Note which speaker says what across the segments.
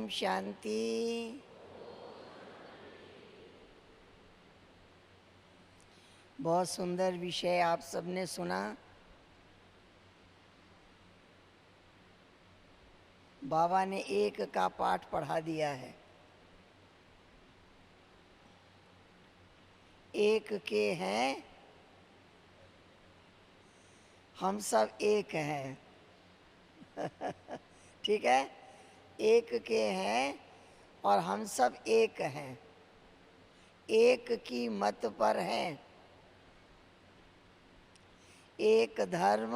Speaker 1: शांति। बहुत सुंदर विषय आप सबने सुना। बाबा ने एक का पाठ पढ़ा दिया है। एक के हैं, हम सब एक हैं। ठीक है, एक के हैं और हम सब एक हैं, एक की मत पर हैं। एक धर्म,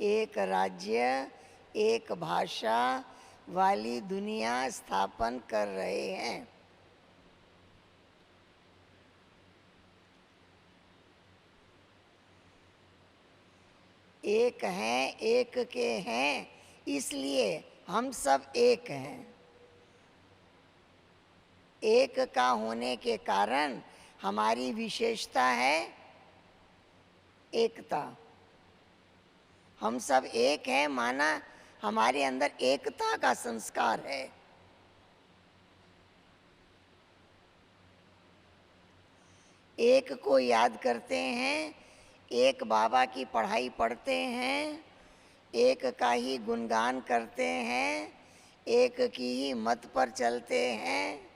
Speaker 1: एक राज्य, एक भाषा वाली दुनिया स्थापन कर रहे हैं। एक हैं, एक के हैं, इसलिए हम सब एक हैं। एक का होने के कारण हमारी विशेषता है एकता। हम सब एक हैं माना हमारे अंदर एकता का संस्कार है। एक को याद करते हैं, एक बाबा की पढ़ाई पढ़ते हैं, एक का ही गुणगान करते हैं, एक की ही मत पर चलते हैं।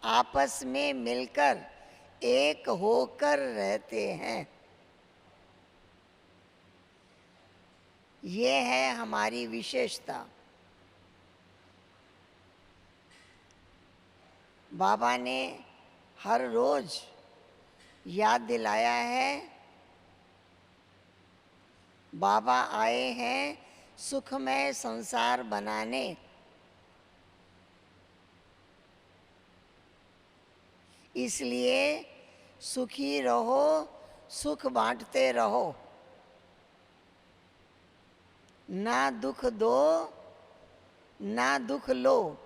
Speaker 1: आपस में मिलकर एक होकर रहते हैं। ये है हमारी विशेषता। बाबा ने हर रोज याद दिलाया है, बाबा आए हैं सुखमय संसार बनाने। इसलिए सुखी रहो, सुख बांटते रहो, ना दुख दो, ना दुख लो।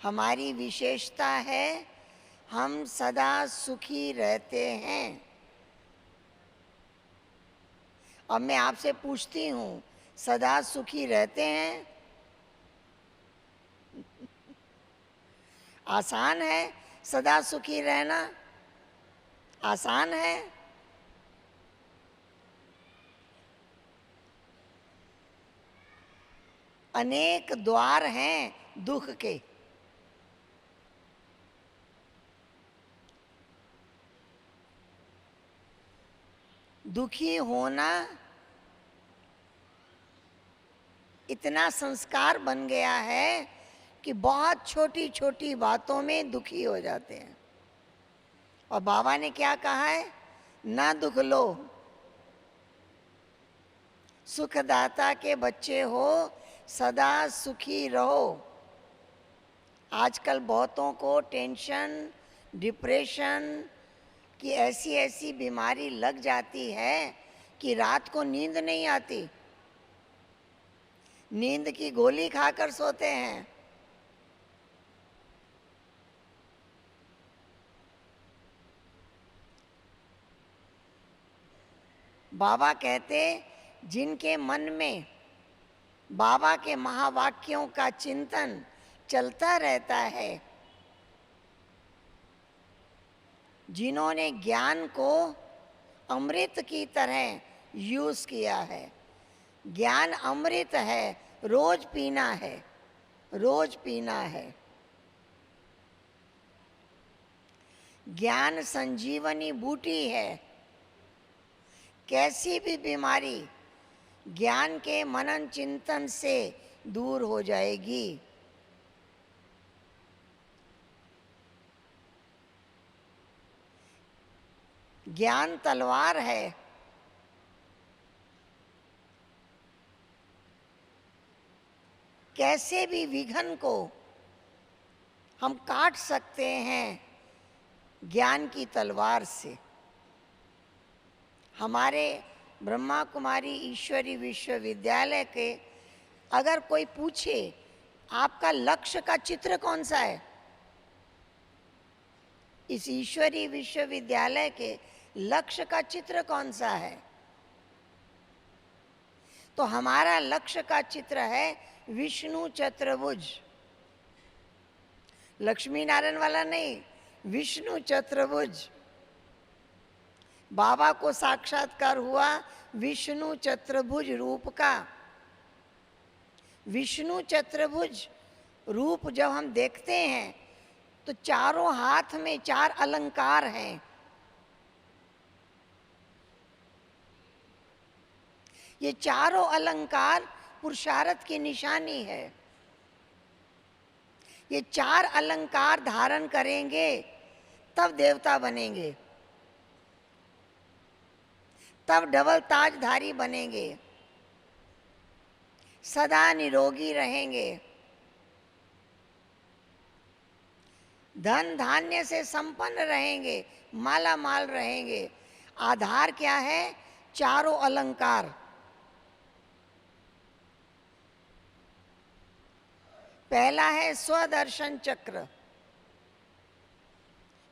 Speaker 1: हमारी विशेषता है हम सदा सुखी रहते हैं। अब मैं आपसे पूछती हूँ, सदा सुखी रहते हैं? आसान है सदा सुखी रहना? आसान है? अनेक द्वार हैं दुख के। दुखी होना इतना संस्कार बन गया है कि बहुत छोटी छोटी बातों में दुखी हो जाते हैं। और बाबा ने क्या कहा है? ना दुख लो, सुखदाता के बच्चे हो, सदा सुखी रहो। आजकल बहुतों को टेंशन, डिप्रेशन की ऐसी ऐसी बीमारी लग जाती है कि रात को नींद नहीं आती, नींद की गोली खाकर सोते हैं। बाबा कहते, जिनके मन में बाबा के महावाक्यों का चिंतन चलता रहता है, जिन्होंने ज्ञान को अमृत की तरह यूज किया है। ज्ञान अमृत है, रोज पीना है, रोज पीना है। ज्ञान संजीवनी बूटी है। कैसी भी बीमारी ज्ञान के मनन चिंतन से दूर हो जाएगी। ज्ञान तलवार है। कैसे भी विघन को हम काट सकते हैं ज्ञान की तलवार से। हमारे ब्रह्मा कुमारी ईश्वरी विश्वविद्यालय के अगर कोई पूछे आपका लक्ष्य का चित्र कौन सा है, इस ईश्वरी विश्वविद्यालय के लक्ष्य का चित्र कौन सा है? तो हमारा लक्ष्य का चित्र है विष्णु चतुर्भुज, लक्ष्मी नारायण वाला नहीं, विष्णु चतुर्भुज। बाबा को साक्षात्कार हुआ विष्णु चतुर्भुज रूप का। विष्णु चतुर्भुज रूप जब हम देखते हैं तो चारों हाथ में 4 अलंकार हैं। ये चारों अलंकार पुरुषार्थ की निशानी है। ये 4 अलंकार धारण करेंगे तब देवता बनेंगे, तब डबल ताजधारी बनेंगे, सदा निरोगी रहेंगे, धन धान्य से संपन्न रहेंगे, माला माल रहेंगे। आधार क्या है? चारों अलंकार। पहला है स्वदर्शन चक्र,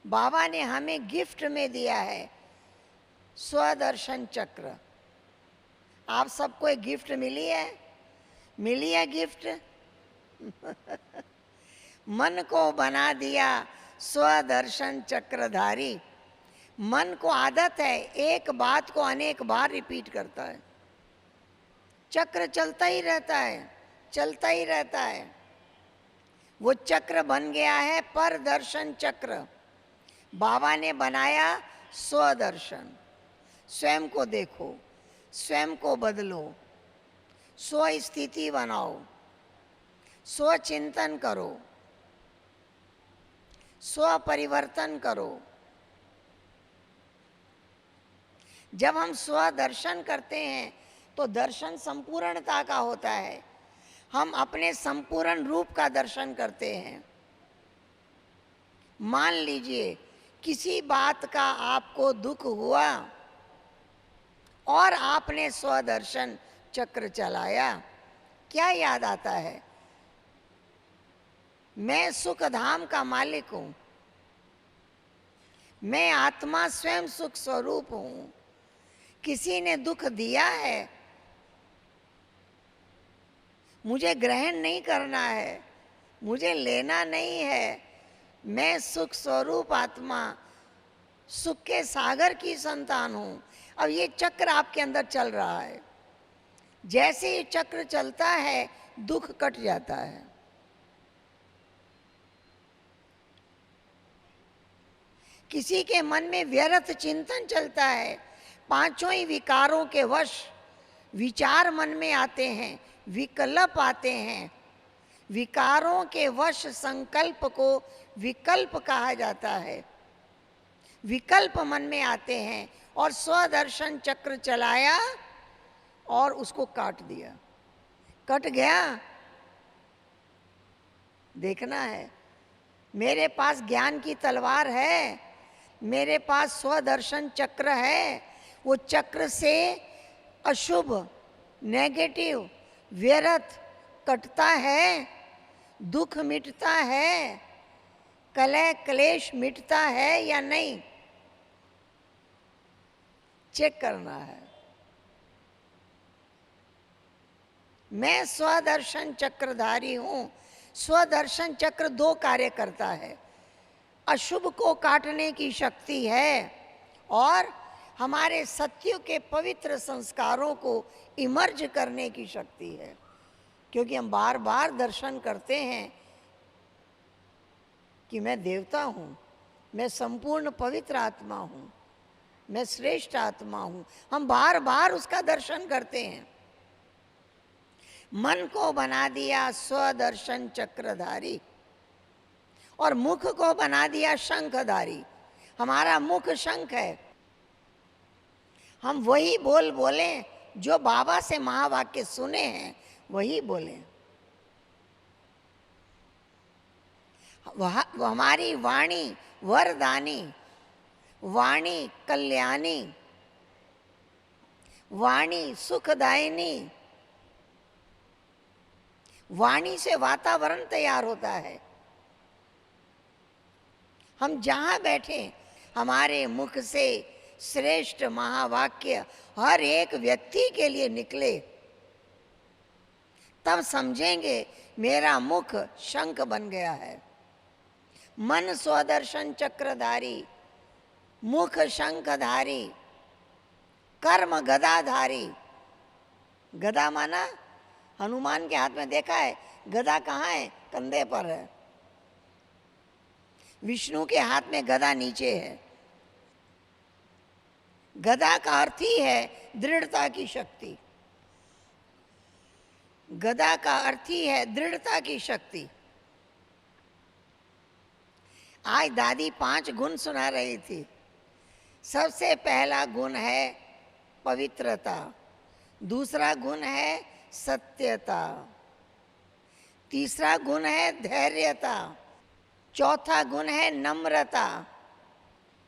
Speaker 1: बाबा ने हमें गिफ्ट में दिया है स्वदर्शन चक्र। आप सबको एक गिफ्ट मिली है, मिली है गिफ्ट। मन को बना दिया स्वदर्शन चक्रधारी। मन को आदत है एक बात को अनेक बार रिपीट करता है, चक्र चलता ही रहता है, चलता ही रहता है। वो चक्र बन गया है परदर्शन चक्र। बाबा ने बनाया स्वदर्शन। स्वयं को देखो, स्वयं को बदलो, स्व स्थिति बनाओ, स्व चिंतन करो, स्व परिवर्तन करो। जब हम स्व दर्शन करते हैं तो दर्शन संपूर्णता का होता है। हम अपने संपूर्ण रूप का दर्शन करते हैं। मान लीजिए किसी बात का आपको दुख हुआ और आपने स्वदर्शन चक्र चलाया, क्या याद आता है? मैं सुख धाम का मालिक हूं, मैं आत्मा स्वयं सुख स्वरूप हूं। किसी ने दुख दिया है, मुझे ग्रहण नहीं करना है, मुझे लेना नहीं है। मैं सुख स्वरूप आत्मा, सुख के सागर की संतान हूं। अब ये चक्र आपके अंदर चल रहा है। जैसे ये चक्र चलता है दुख कट जाता है। किसी के मन में व्यर्थ चिंतन चलता है, पांचों ही विकारों के वश विचार मन में आते हैं, विकल्प आते हैं। विकारों के वश संकल्प को विकल्प कहा जाता है। विकल्प मन में आते हैं और स्वदर्शन चक्र चलाया और उसको काट दिया। कट गया, देखना है। मेरे पास ज्ञान की तलवार है, मेरे पास स्वदर्शन चक्र है। वो चक्र से अशुभ, नेगेटिव, व्यर्थ कटता है, दुख मिटता है, कलह क्लेश मिटता है या नहीं, चेक करना है। मैं स्वदर्शन चक्रधारी हूं। स्वदर्शन चक्र 2 कार्य करता है। अशुभ को काटने की शक्ति है और हमारे सत्य के पवित्र संस्कारों को इमर्ज करने की शक्ति है। क्योंकि हम बार बार दर्शन करते हैं कि मैं देवता हूँ, मैं संपूर्ण पवित्र आत्मा हूँ, मैं श्रेष्ठ आत्मा हूँ। हम बार बार उसका दर्शन करते हैं। मन को बना दिया स्वदर्शन चक्रधारी और मुख को बना दिया शंखधारी। हमारा मुख शंख है। हम वही बोल बोले जो बाबा से महावाक्य सुने हैं, वही बोले। हमारी वाणी वरदानी, वाणी कल्याणी, वाणी सुखदायिनी। वाणी से वातावरण तैयार होता है। हम जहाँ बैठे हमारे मुख से श्रेष्ठ महावाक्य हर एक व्यक्ति के लिए निकले, तब समझेंगे मेरा मुख शंख बन गया है। मन स्वदर्शन चक्रधारी, मुख शंखधारी, कर्म गदाधारी। गदा माना हनुमान के हाथ में देखा है, गदा कहाँ है? कंधे पर है। विष्णु के हाथ में गदा नीचे है। गदा का अर्थ ही है दृढ़ता की शक्ति। गदा का अर्थ ही है दृढ़ता की शक्ति। आज दादी 5 गुण सुना रही थी। सबसे पहला गुण है पवित्रता, दूसरा गुण है सत्यता, तीसरा गुण है धैर्यता, चौथा गुण है नम्रता,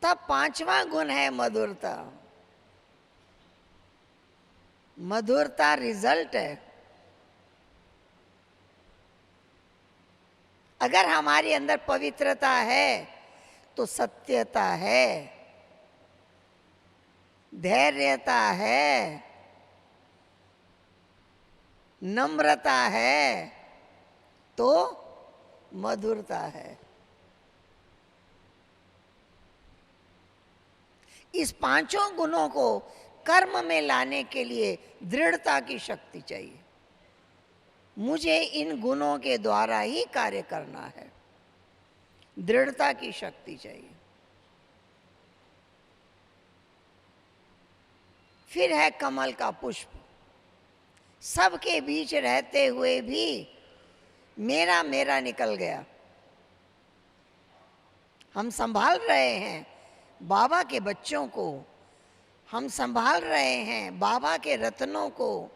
Speaker 1: तब 5वां गुण है मधुरता। मधुरता रिजल्ट है। अगर हमारे अंदर पवित्रता है तो सत्यता है, धैर्यता है, नम्रता है, तो मधुरता है। इस 5 गुणों को कर्म में लाने के लिए दृढ़ता की शक्ति चाहिए। मुझे इन गुणों के द्वारा ही कार्य करना है, दृढ़ता की शक्ति चाहिए। फिर है कमल का पुष्प। सबके बीच रहते हुए भी मेरा मेरा निकल गया। हम संभाल रहे हैं बाबा के बच्चों को, हम संभाल रहे हैं बाबा के रत्नों को,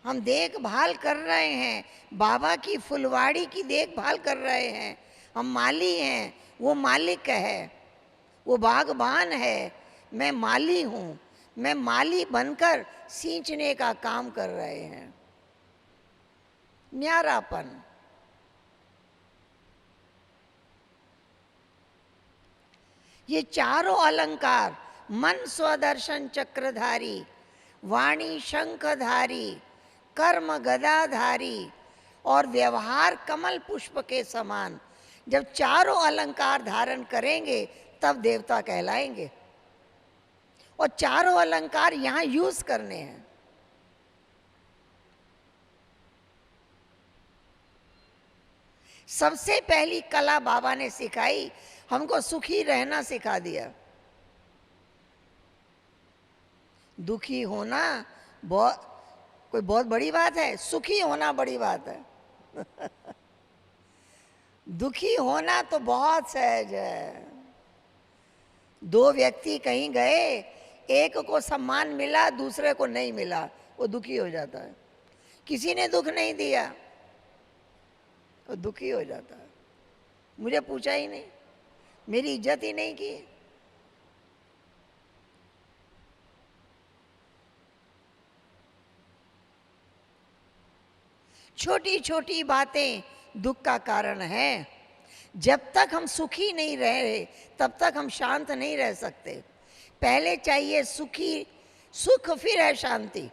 Speaker 1: हम देखभाल कर रहे हैं, बाबा की फुलवाड़ी की देखभाल कर रहे हैं। हम माली हैं, वो मालिक है, वो बागबान है, मैं माली हूँ। मैं माली बनकर सींचने का काम कर रहे हैं। न्यारापन। ये चारों अलंकार, मन स्वदर्शन चक्रधारी, वाणी शंखधारी, कर्म गदाधारी और व्यवहार कमल पुष्प के समान, जब चारों अलंकार धारण करेंगे तब देवता कहलाएंगे। और चारों अलंकार यहां यूज करने हैं। सबसे पहली कला बाबा ने सिखाई, हमको सुखी रहना सिखा दिया। दुखी होना कोई बहुत बड़ी बात है? सुखी होना बड़ी बात है। दुखी होना तो बहुत सहज है। 2 व्यक्ति कहीं गए, एक को सम्मान मिला, दूसरे को नहीं मिला, वो दुखी हो जाता है। किसी ने दुख नहीं दिया, वो दुखी हो जाता है। मुझे पूछा ही नहीं, मेरी इज्जत ही नहीं की। छोटी छोटी बातें दुख का कारण है। जब तक हम सुखी नहीं रह रहे तब तक हम शांत नहीं रह सकते। पहले चाहिए सुख, फिर है शांति।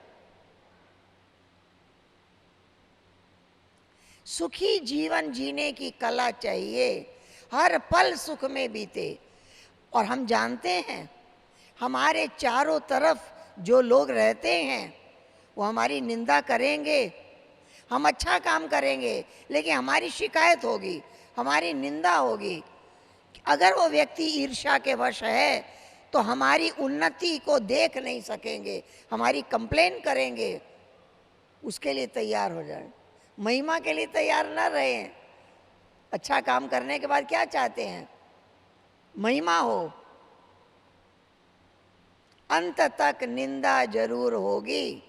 Speaker 1: सुखी जीवन जीने की कला चाहिए, हर पल सुख में बीते। और हम जानते हैं हमारे चारों तरफ जो लोग रहते हैं वो हमारी निंदा करेंगे। हम अच्छा काम करेंगे लेकिन हमारी शिकायत होगी, हमारी निंदा होगी। अगर वो व्यक्ति ईर्ष्या के वश है तो हमारी उन्नति को देख नहीं सकेंगे, हमारी कंप्लेन करेंगे। उसके लिए तैयार हो जाए। महिमा के लिए तैयार ना रहें। अच्छा काम करने के बाद क्या चाहते हैं? महिमा हो। अंत तक निंदा जरूर होगी।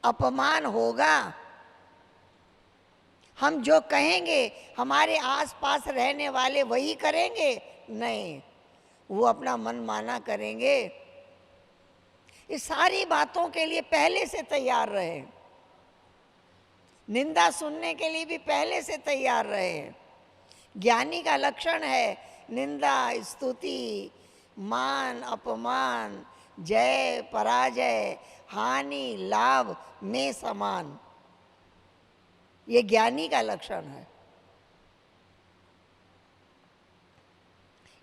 Speaker 1: अपमान होगा। हम जो कहेंगे हमारे आसपास रहने वाले वही करेंगे? नहीं, वो अपना मन माना करेंगे। इस सारी बातों के लिए पहले से तैयार रहें। निंदा सुनने के लिए भी पहले से तैयार रहे। ज्ञानी का लक्षण है निंदा, स्तुति, मान, अपमान, जय, पराजय, हानि, लाभ में समान। ये ज्ञानी का लक्षण है।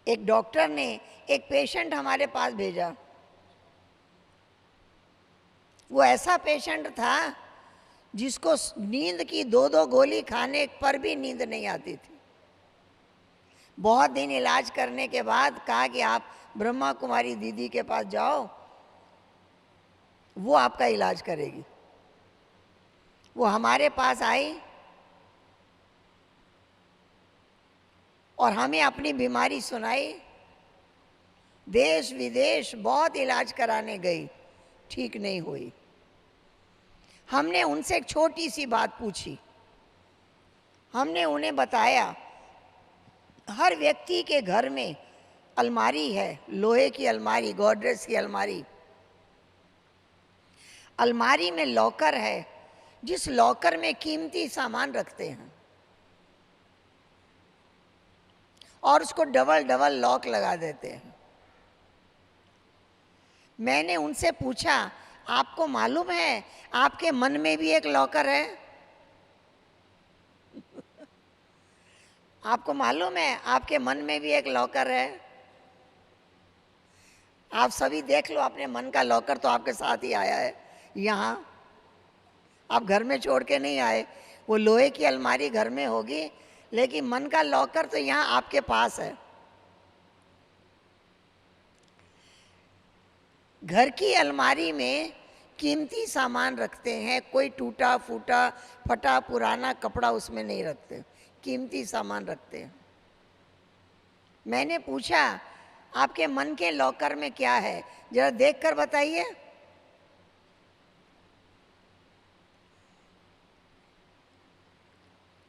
Speaker 1: एक डॉक्टर ने एक पेशेंट हमारे पास भेजा। वो ऐसा पेशेंट था जिसको नींद की 2-2 गोली खाने पर भी नींद नहीं आती थी। बहुत दिन इलाज करने के बाद कहा कि आप ब्रह्मा कुमारी दीदी के पास जाओ, वो आपका इलाज करेगी। वो हमारे पास आई और हमें अपनी बीमारी सुनाई। देश विदेश बहुत इलाज कराने गई, ठीक नहीं हुई। हमने उनसे एक छोटी सी बात पूछी। हमने उन्हें बताया हर व्यक्ति के घर में अलमारी है, लोहे की अलमारी, गोदरेज की अलमारी। अलमारी में लॉकर है, जिस लॉकर में कीमती सामान रखते हैं और उसको डबल डबल लॉक लगा देते हैं। मैंने उनसे पूछा, आपको मालूम है आपके मन में भी एक लॉकर है? आपको मालूम है आपके मन में भी एक लॉकर है? आप सभी देख लो अपने मन का लॉकर, तो आपके साथ ही आया है यहाँ। आप घर में छोड़ के नहीं आए। वो लोहे की अलमारी घर में होगी, लेकिन मन का लॉकर तो यहाँ आपके पास है। घर की अलमारी में कीमती सामान रखते हैं, कोई टूटा फूटा फटा पुराना कपड़ा उसमें नहीं रखते, कीमती सामान रखते हैं। मैंने पूछा, आपके मन के लॉकर में क्या है, जरा देख कर बताइए।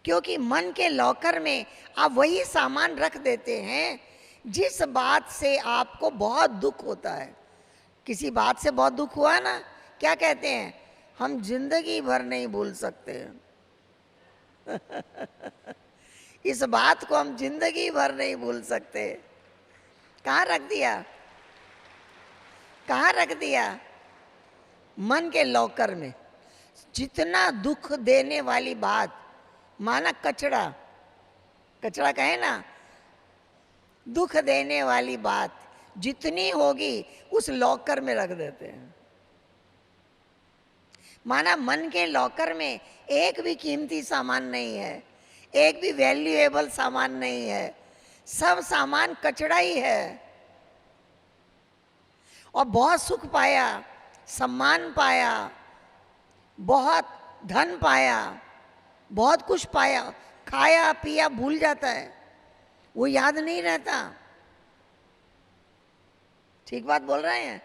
Speaker 1: क्योंकि मन के लॉकर में आप वही सामान रख देते हैं जिस बात से आपको बहुत दुख होता है। किसी बात से बहुत दुख हुआ ना, क्या कहते हैं, हम जिंदगी भर नहीं भूल सकते। इस बात को हम जिंदगी भर नहीं भूल सकते। कहाँ रख दिया? कहाँ रख दिया? मन के लॉकर में। जितना दुख देने वाली बात, माना कचरा, कचरा कहे ना, दुख देने वाली बात जितनी होगी उस लॉकर में रख देते हैं। माना मन के लॉकर में एक भी कीमती सामान नहीं है, एक भी वैल्यूएबल सामान नहीं है, सब सामान कचरा ही है। और बहुत सुख पाया, सम्मान पाया, बहुत धन पाया, बहुत कुछ पाया, खाया पिया भूल जाता है, वो याद नहीं रहता। ठीक बात बोल रहे हैं?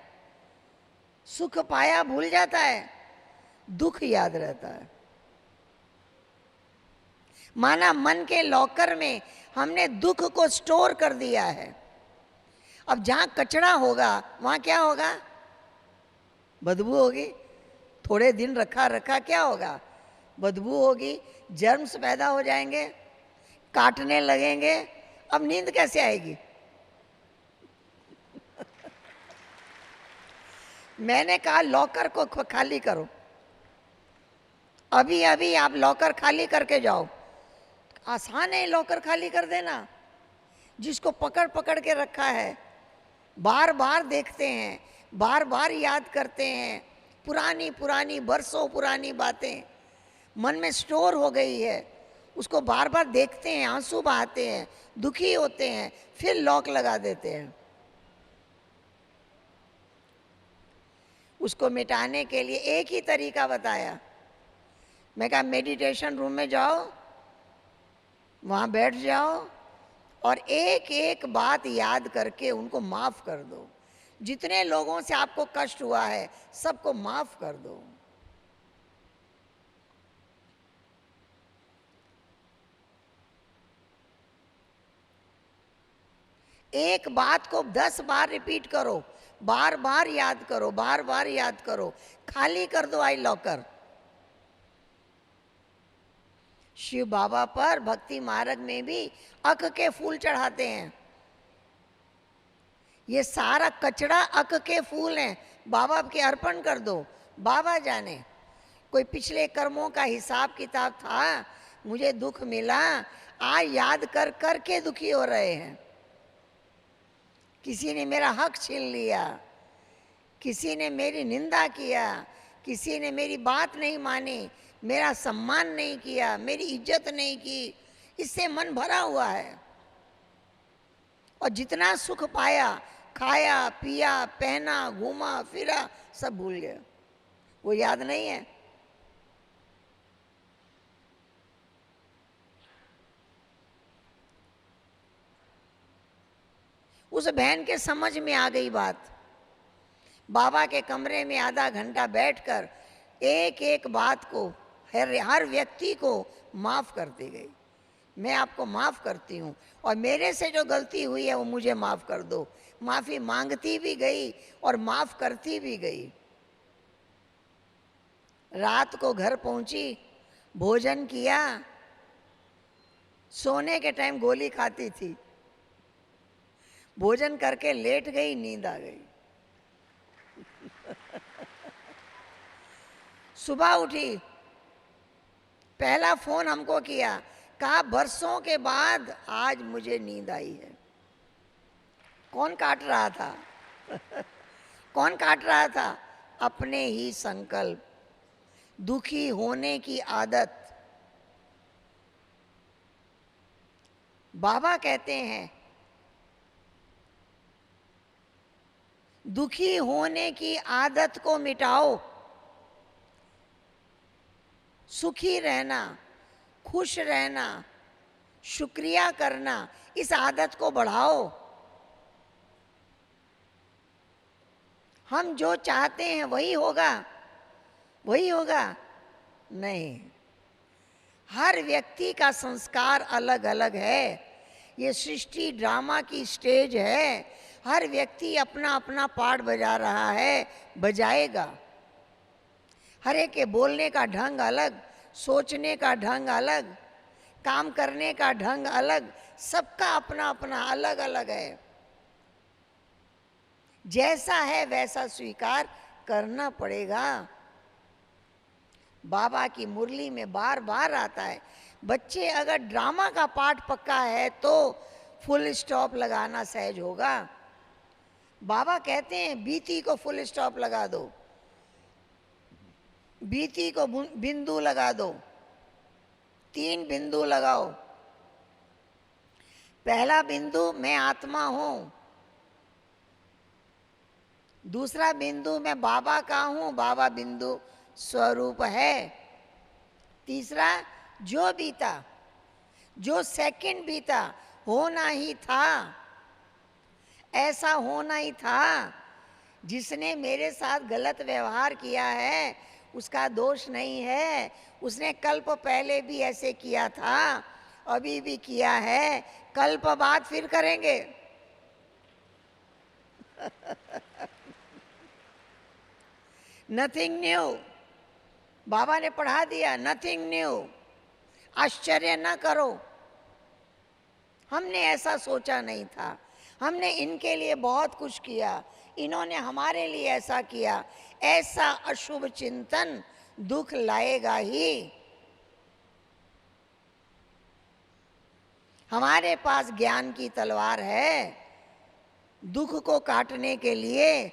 Speaker 1: सुख पाया भूल जाता है, दुख याद रहता है। माना मन के लॉकर में हमने दुख को स्टोर कर दिया है। अब जहां कचरा होगा वहां क्या होगा? बदबू होगी। थोड़े दिन रखा रखा क्या होगा? बदबू होगी, जर्म्स पैदा हो जाएंगे, काटने लगेंगे। अब नींद कैसे आएगी? मैंने कहा लॉकर को खाली करो, अभी अभी आप लॉकर खाली करके जाओ। आसान है लॉकर खाली कर देना। जिसको पकड़ पकड़ के रखा है, बार बार देखते हैं, बार बार याद करते हैं, पुरानी पुरानी बरसों पुरानी बातें मन में स्टोर हो गई है, उसको बार बार देखते हैं, आंसू बहाते हैं, दुखी होते हैं, फिर लॉक लगा देते हैं। उसको मिटाने के लिए एक ही तरीका बताया। मैं कहा मेडिटेशन रूम में जाओ, वहाँ बैठ जाओ और एक एक बात याद करके उनको माफ़ कर दो। जितने लोगों से आपको कष्ट हुआ है सबको माफ़ कर दो। एक बात को 10 बार रिपीट करो, बार बार याद करो, बार बार याद करो, खाली कर दो आई लॉकर। शिव बाबा पर भक्ति मार्ग में भी अक के फूल चढ़ाते हैं। ये सारा कचरा अक के फूल हैं, बाबा के अर्पण कर दो, बाबा जाने। कोई पिछले कर्मों का हिसाब किताब था, मुझे दुख मिला, आज याद कर कर के दुखी हो रहे हैं। किसी ने मेरा हक छीन लिया, किसी ने मेरी निंदा किया, किसी ने मेरी बात नहीं मानी, मेरा सम्मान नहीं किया, मेरी इज्जत नहीं की, इससे मन भरा हुआ है। और जितना सुख पाया, खाया पिया पहना घूमा फिरा, सब भूल गया, वो याद नहीं है। उस बहन के समझ में आ गई बात। बाबा के कमरे में आधा घंटा बैठकर एक एक बात को, हर व्यक्ति को माफ करती गई। मैं आपको माफ करती हूँ और मेरे से जो गलती हुई है वो मुझे माफ कर दो। माफी मांगती भी गई और माफ करती भी गई। रात को घर पहुंची, भोजन किया, सोने के टाइम गोली खाती थी, भोजन करके लेट गई, नींद आ गई। सुबह उठी, पहला फोन हमको किया, कहा बरसों के बाद आज मुझे नींद आई है। कौन काट रहा था? कौन काट रहा था? अपने ही संकल्प, दुखी होने की आदत। बाबा कहते हैं दुखी होने की आदत को मिटाओ, सुखी रहना, खुश रहना, शुक्रिया करना, इस आदत को बढ़ाओ। हम जो चाहते हैं वही होगा, वही होगा? नहीं, हर व्यक्ति का संस्कार अलग अलग है। ये सृष्टि ड्रामा की स्टेज है, हर व्यक्ति अपना अपना पार्ट बजा रहा है, बजाएगा। हर एक के बोलने का ढंग अलग, सोचने का ढंग अलग, काम करने का ढंग अलग, सबका अपना अपना अलग अलग है। जैसा है वैसा स्वीकार करना पड़ेगा। बाबा की मुरली में बार बार आता है, बच्चे अगर ड्रामा का पार्ट पक्का है तो फुल स्टॉप लगाना सहज होगा। बाबा कहते हैं बीती को फुल स्टॉप लगा दो, बीती को बिंदु लगा दो, 3 बिंदु लगाओ। पहला बिंदु मैं आत्मा हूं, दूसरा बिंदु मैं बाबा का हूं, बाबा बिंदु स्वरूप है। तीसरा जो बीता, जो सेकंड बीता, होना ही था, ऐसा होना ही था। जिसने मेरे साथ गलत व्यवहार किया है उसका दोष नहीं है, उसने कल्प पहले भी ऐसे किया था, अभी भी किया है, कल्प बाद फिर करेंगे। नथिंग न्यू, बाबा ने पढ़ा दिया, नथिंग न्यू। आश्चर्य न करो, हमने ऐसा सोचा नहीं था, हमने इनके लिए बहुत कुछ किया, इन्होंने हमारे लिए ऐसा किया। ऐसा अशुभ चिंतन दुख लाएगा ही। हमारे पास ज्ञान की तलवार है दुख को काटने के लिए।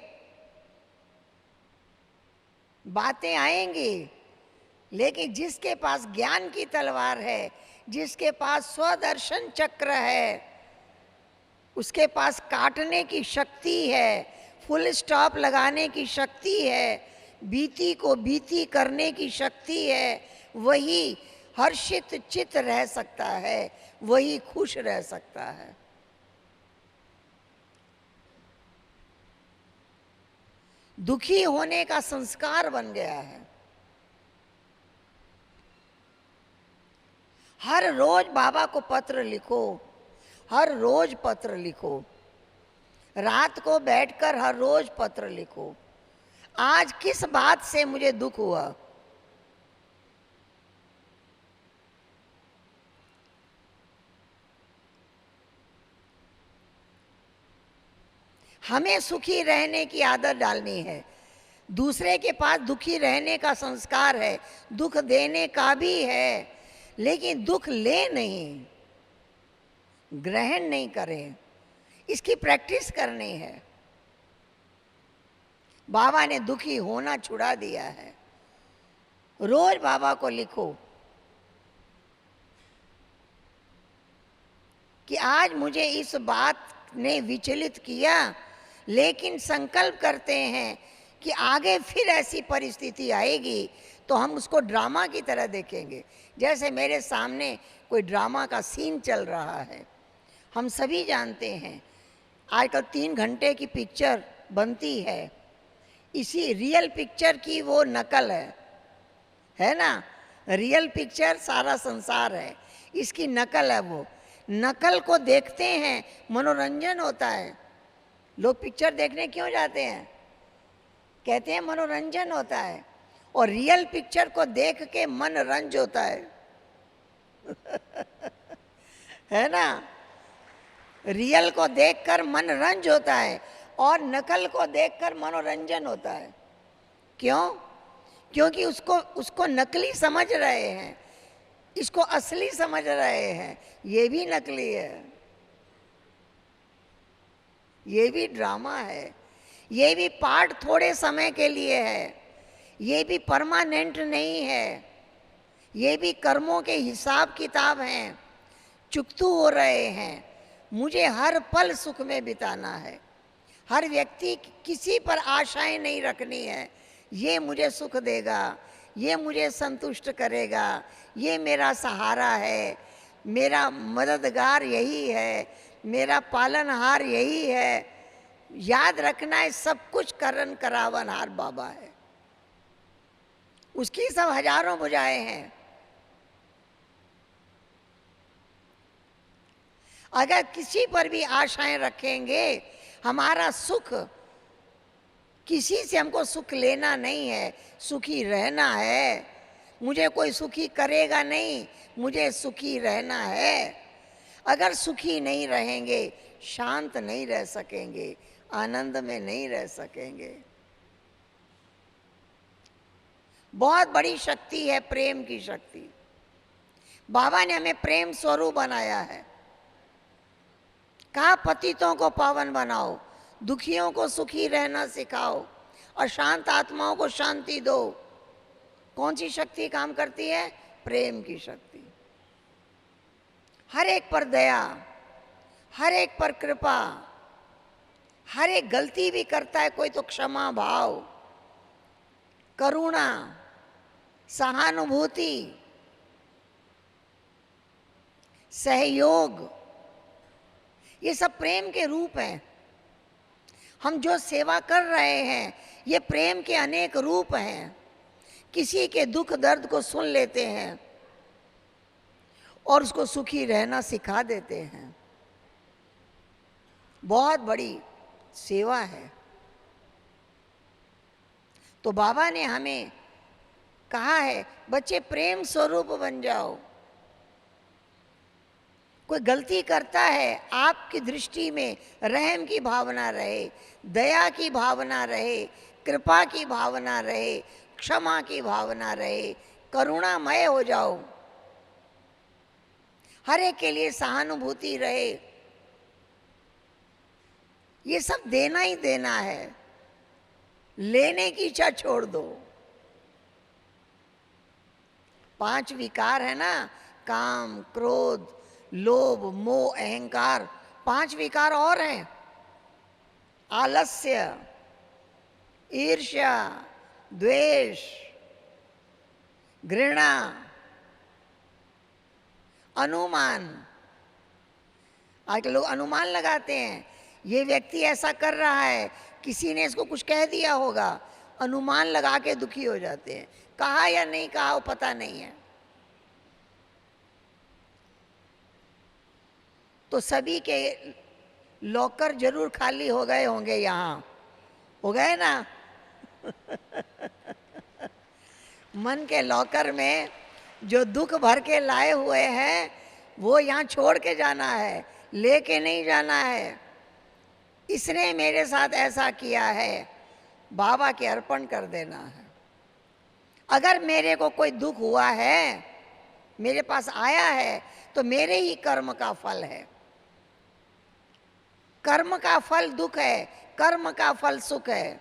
Speaker 1: बातें आएंगी, लेकिन जिसके पास ज्ञान की तलवार है, जिसके पास स्वदर्शन चक्र है, उसके पास काटने की शक्ति है, फुल स्टॉप लगाने की शक्ति है, बीती को बीती करने की शक्ति है, वही हर्षित चित्त रह सकता है, वही खुश रह सकता है। दुखी होने का संस्कार बन गया है। हर रोज बाबा को पत्र लिखो, हर रोज पत्र लिखो, रात को बैठकर हर रोज पत्र लिखो। आज किस बात से मुझे दुख हुआ, हमें सुखी रहने की आदत डालनी है। दूसरे के पास दुखी रहने का संस्कार है, दुख देने का भी है, लेकिन दुख ले नहीं, ग्रहण नहीं करें, इसकी प्रैक्टिस करनी है। बाबा ने दुखी होना छुड़ा दिया है। रोज बाबा को लिखो कि आज मुझे इस बात ने विचलित किया, लेकिन संकल्प करते हैं कि आगे फिर ऐसी परिस्थिति आएगी तो हम उसको ड्रामा की तरह देखेंगे। जैसे मेरे सामने कोई ड्रामा का सीन चल रहा है, हम सभी जानते हैं आजकल 3 घंटे की पिक्चर बनती है, इसी रियल पिक्चर की वो नकल है ना। रियल पिक्चर सारा संसार है, इसकी नकल है। वो नकल को देखते हैं, मनोरंजन होता है। लोग पिक्चर देखने क्यों जाते हैं? कहते हैं मनोरंजन होता है, और रियल पिक्चर को देख के मन रंज होता है है ना। रियल को देखकर मन रंज होता है और नकल को देखकर मनोरंजन होता है। क्यों? क्योंकि उसको नकली समझ रहे हैं, इसको असली समझ रहे हैं। ये भी नकली है, ये भी ड्रामा है, ये भी पार्ट थोड़े समय के लिए है, ये भी परमानेंट नहीं है, ये भी कर्मों के हिसाब किताब हैं, चुकतू हो रहे हैं। मुझे हर पल सुख में बिताना है। हर व्यक्ति किसी पर आशाएं नहीं रखनी है, ये मुझे सुख देगा, ये मुझे संतुष्ट करेगा, ये मेरा सहारा है, मेरा मददगार यही है, मेरा पालनहार यही है। याद रखना है, सब कुछ करन करावनहार बाबा है, उसकी सब हजारों भुजाएं हैं। अगर किसी पर भी आशाएं रखेंगे, हमारा सुख, किसी से हमको सुख लेना नहीं है, सुखी रहना है। मुझे कोई सुखी करेगा नहीं, मुझे सुखी रहना है। अगर सुखी नहीं रहेंगे, शांत नहीं रह सकेंगे, आनंद में नहीं रह सकेंगे। बहुत बड़ी शक्ति है प्रेम की शक्ति। बाबा ने हमें प्रेम स्वरूप बनाया है। कहा पतितों को पावन बनाओ, दुखियों को सुखी रहना सिखाओ, और शांत आत्माओं को शांति दो। कौन सी शक्ति काम करती है? प्रेम की शक्ति। हर एक पर दया, हर एक पर कृपा, हर एक गलती भी करता है कोई तो क्षमा भाव, करुणा, सहानुभूति, सहयोग, ये सब प्रेम के रूप हैं। हम जो सेवा कर रहे हैं, ये प्रेम के अनेक रूप हैं। किसी के दुख दर्द को सुन लेते हैं और उसको सुखी रहना सिखा देते हैं। बहुत बड़ी सेवा है। तो बाबा ने हमें कहा है, बच्चे प्रेम स्वरूप बन जाओ। कोई गलती करता है, आपकी दृष्टि में रहम की भावना रहे, दया की भावना रहे, कृपा की भावना रहे, क्षमा की भावना रहे, करुणामय हो जाओ। हर एक के लिए सहानुभूति रहे। ये सब देना ही देना है, लेने की इच्छा छोड़ दो। 5 विकार है ना, काम, क्रोध, लोभ, मोह, अहंकार, 5 विकार और हैं। आलस्य, ईर्ष्या, द्वेष, घृणा, अनुमान। आजकल लोग अनुमान लगाते हैं, ये व्यक्ति ऐसा कर रहा है, किसी ने इसको कुछ कह दिया होगा, अनुमान लगा के दुखी हो जाते हैं। कहा या नहीं कहा वो पता नहीं है। तो सभी के लॉकर जरूर खाली हो गए होंगे, यहाँ हो गए ना मन के लॉकर में जो दुख भर के लाए हुए हैं, वो यहाँ छोड़ के जाना है, लेके नहीं जाना है। इसने मेरे साथ ऐसा किया है, बाबा के अर्पण कर देना है। अगर मेरे को कोई दुख हुआ है, मेरे पास आया है, तो मेरे ही कर्म का फल है। कर्म का फल दुख है, कर्म का फल सुख है,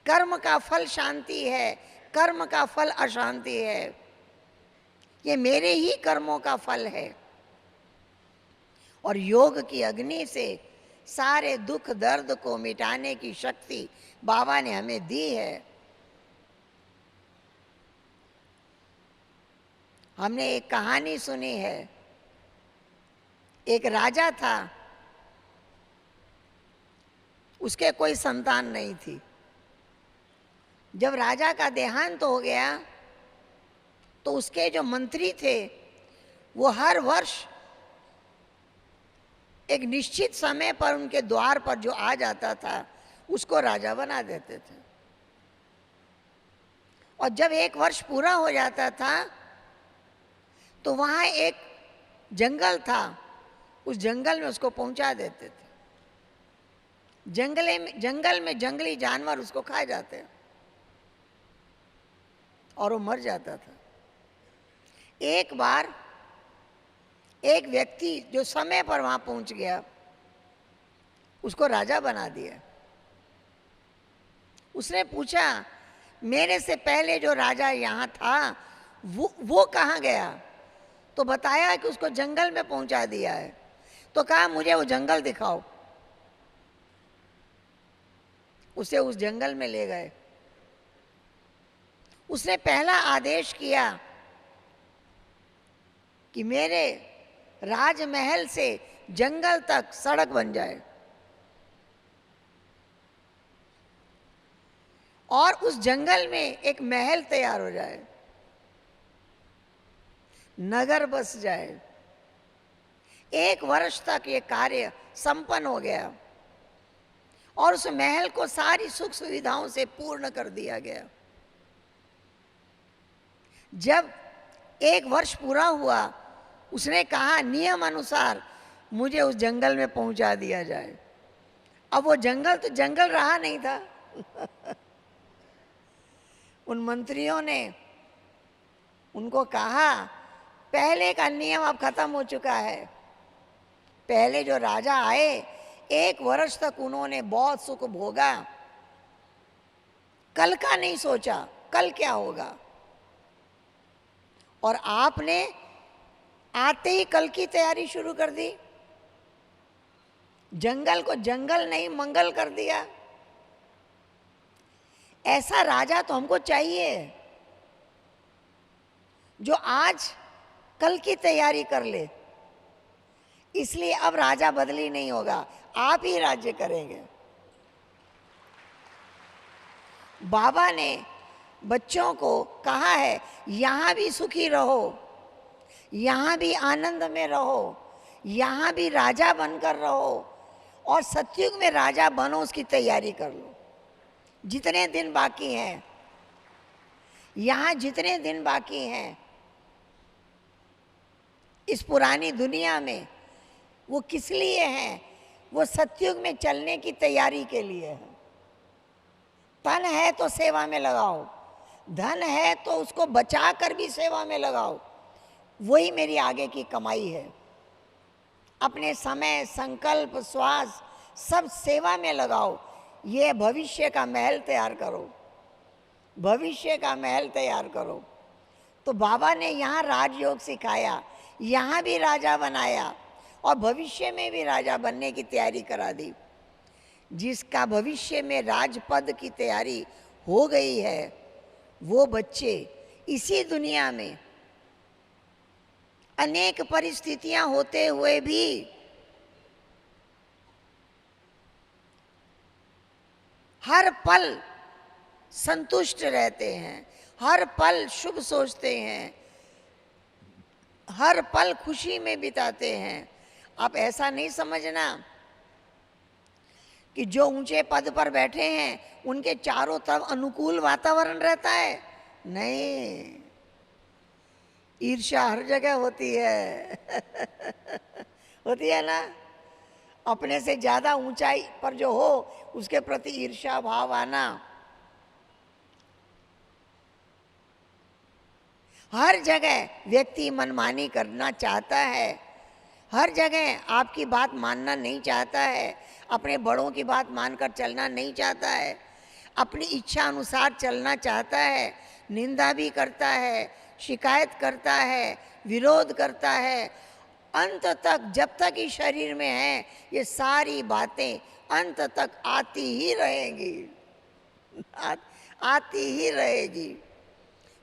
Speaker 1: कर्म का फल शांति है, कर्म का फल अशांति है। ये मेरे ही कर्मों का फल है। और योग की अग्नि से सारे दुख दर्द को मिटाने की शक्ति बाबा ने हमें दी है। हमने एक कहानी सुनी है। एक राजा था, उसके कोई संतान नहीं थी। जब राजा का देहांत हो गया तो उसके जो मंत्री थे वो हर वर्ष एक निश्चित समय पर उनके द्वार पर जो आ जाता था उसको राजा बना देते थे। और जब एक वर्ष पूरा हो जाता था तो वहाँ एक जंगल था, उस जंगल में उसको पहुंचा देते थे। जंगल में जंगली जानवर उसको खा जाते और वो मर जाता था। एक बार एक व्यक्ति जो समय पर वहां पहुंच गया, उसको राजा बना दिया। उसने पूछा, मेरे से पहले जो राजा यहाँ था वो कहाँ गया? तो बताया कि उसको जंगल में पहुंचा दिया है। तो कहा, मुझे वो जंगल दिखाओ। उसे उस जंगल में ले गए। उसने पहला आदेश किया कि मेरे राजमहल से जंगल तक सड़क बन जाए और उस जंगल में एक महल तैयार हो जाए, नगर बस जाए। 1 वर्ष तक ये कार्य संपन्न हो गया और उस महल को सारी सुख सुविधाओं से पूर्ण कर दिया गया। जब 1 वर्ष पूरा हुआ, उसने कहा, नियम अनुसार मुझे उस जंगल में पहुंचा दिया जाए। अब वो जंगल तो जंगल रहा नहीं था। उन मंत्रियों ने उनको कहा, पहले का नियम अब खत्म हो चुका है। पहले जो राजा आए 1 वर्ष तक उन्होंने बहुत सुख भोगा, कल का नहीं सोचा कल क्या होगा। और आपने आते ही कल की तैयारी शुरू कर दी, जंगल को जंगल नहीं मंगल कर दिया। ऐसा राजा तो हमको चाहिए जो आज कल की तैयारी कर ले। इसलिए अब राजा बदली नहीं होगा, आप ही राज्य करेंगे। बाबा ने बच्चों को कहा है, यहां भी सुखी रहो, यहां भी आनंद में रहो, यहां भी राजा बनकर रहो और सतयुग में राजा बनो, उसकी तैयारी कर लो। जितने दिन बाकी हैं, यहां जितने दिन बाकी हैं इस पुरानी दुनिया में, वो किस लिए हैं? वो सतयुग में चलने की तैयारी के लिए है। तन है तो सेवा में लगाओ, धन है तो उसको बचा कर भी सेवा में लगाओ, वही मेरी आगे की कमाई है। अपने समय, संकल्प, श्वास सब सेवा में लगाओ। ये भविष्य का महल तैयार करो, भविष्य का महल तैयार करो। तो बाबा ने यहाँ राजयोग सिखाया, यहाँ भी राजा बनाया और भविष्य में भी राजा बनने की तैयारी करा दी। जिसका भविष्य में राजपद की तैयारी हो गई है, वो बच्चे इसी दुनिया में अनेक परिस्थितियां होते हुए भी हर पल संतुष्ट रहते हैं, हर पल शुभ सोचते हैं, हर पल खुशी में बिताते हैं। आप ऐसा नहीं समझना कि जो ऊंचे पद पर बैठे हैं उनके चारों तरफ अनुकूल वातावरण रहता है। नहीं, ईर्ष्या हर जगह होती है। होती है ना। अपने से ज़्यादा ऊंचाई पर जो हो उसके प्रति ईर्ष्या भाव आना। हर जगह व्यक्ति मनमानी करना चाहता है, हर जगह आपकी बात मानना नहीं चाहता है, अपने बड़ों की बात मानकर चलना नहीं चाहता है, अपनी इच्छा अनुसार चलना चाहता है, निंदा भी करता है, शिकायत करता है, विरोध करता है। अंत तक जब तक इस शरीर में है ये सारी बातें अंत तक आती ही रहेंगी, आती ही रहेगी।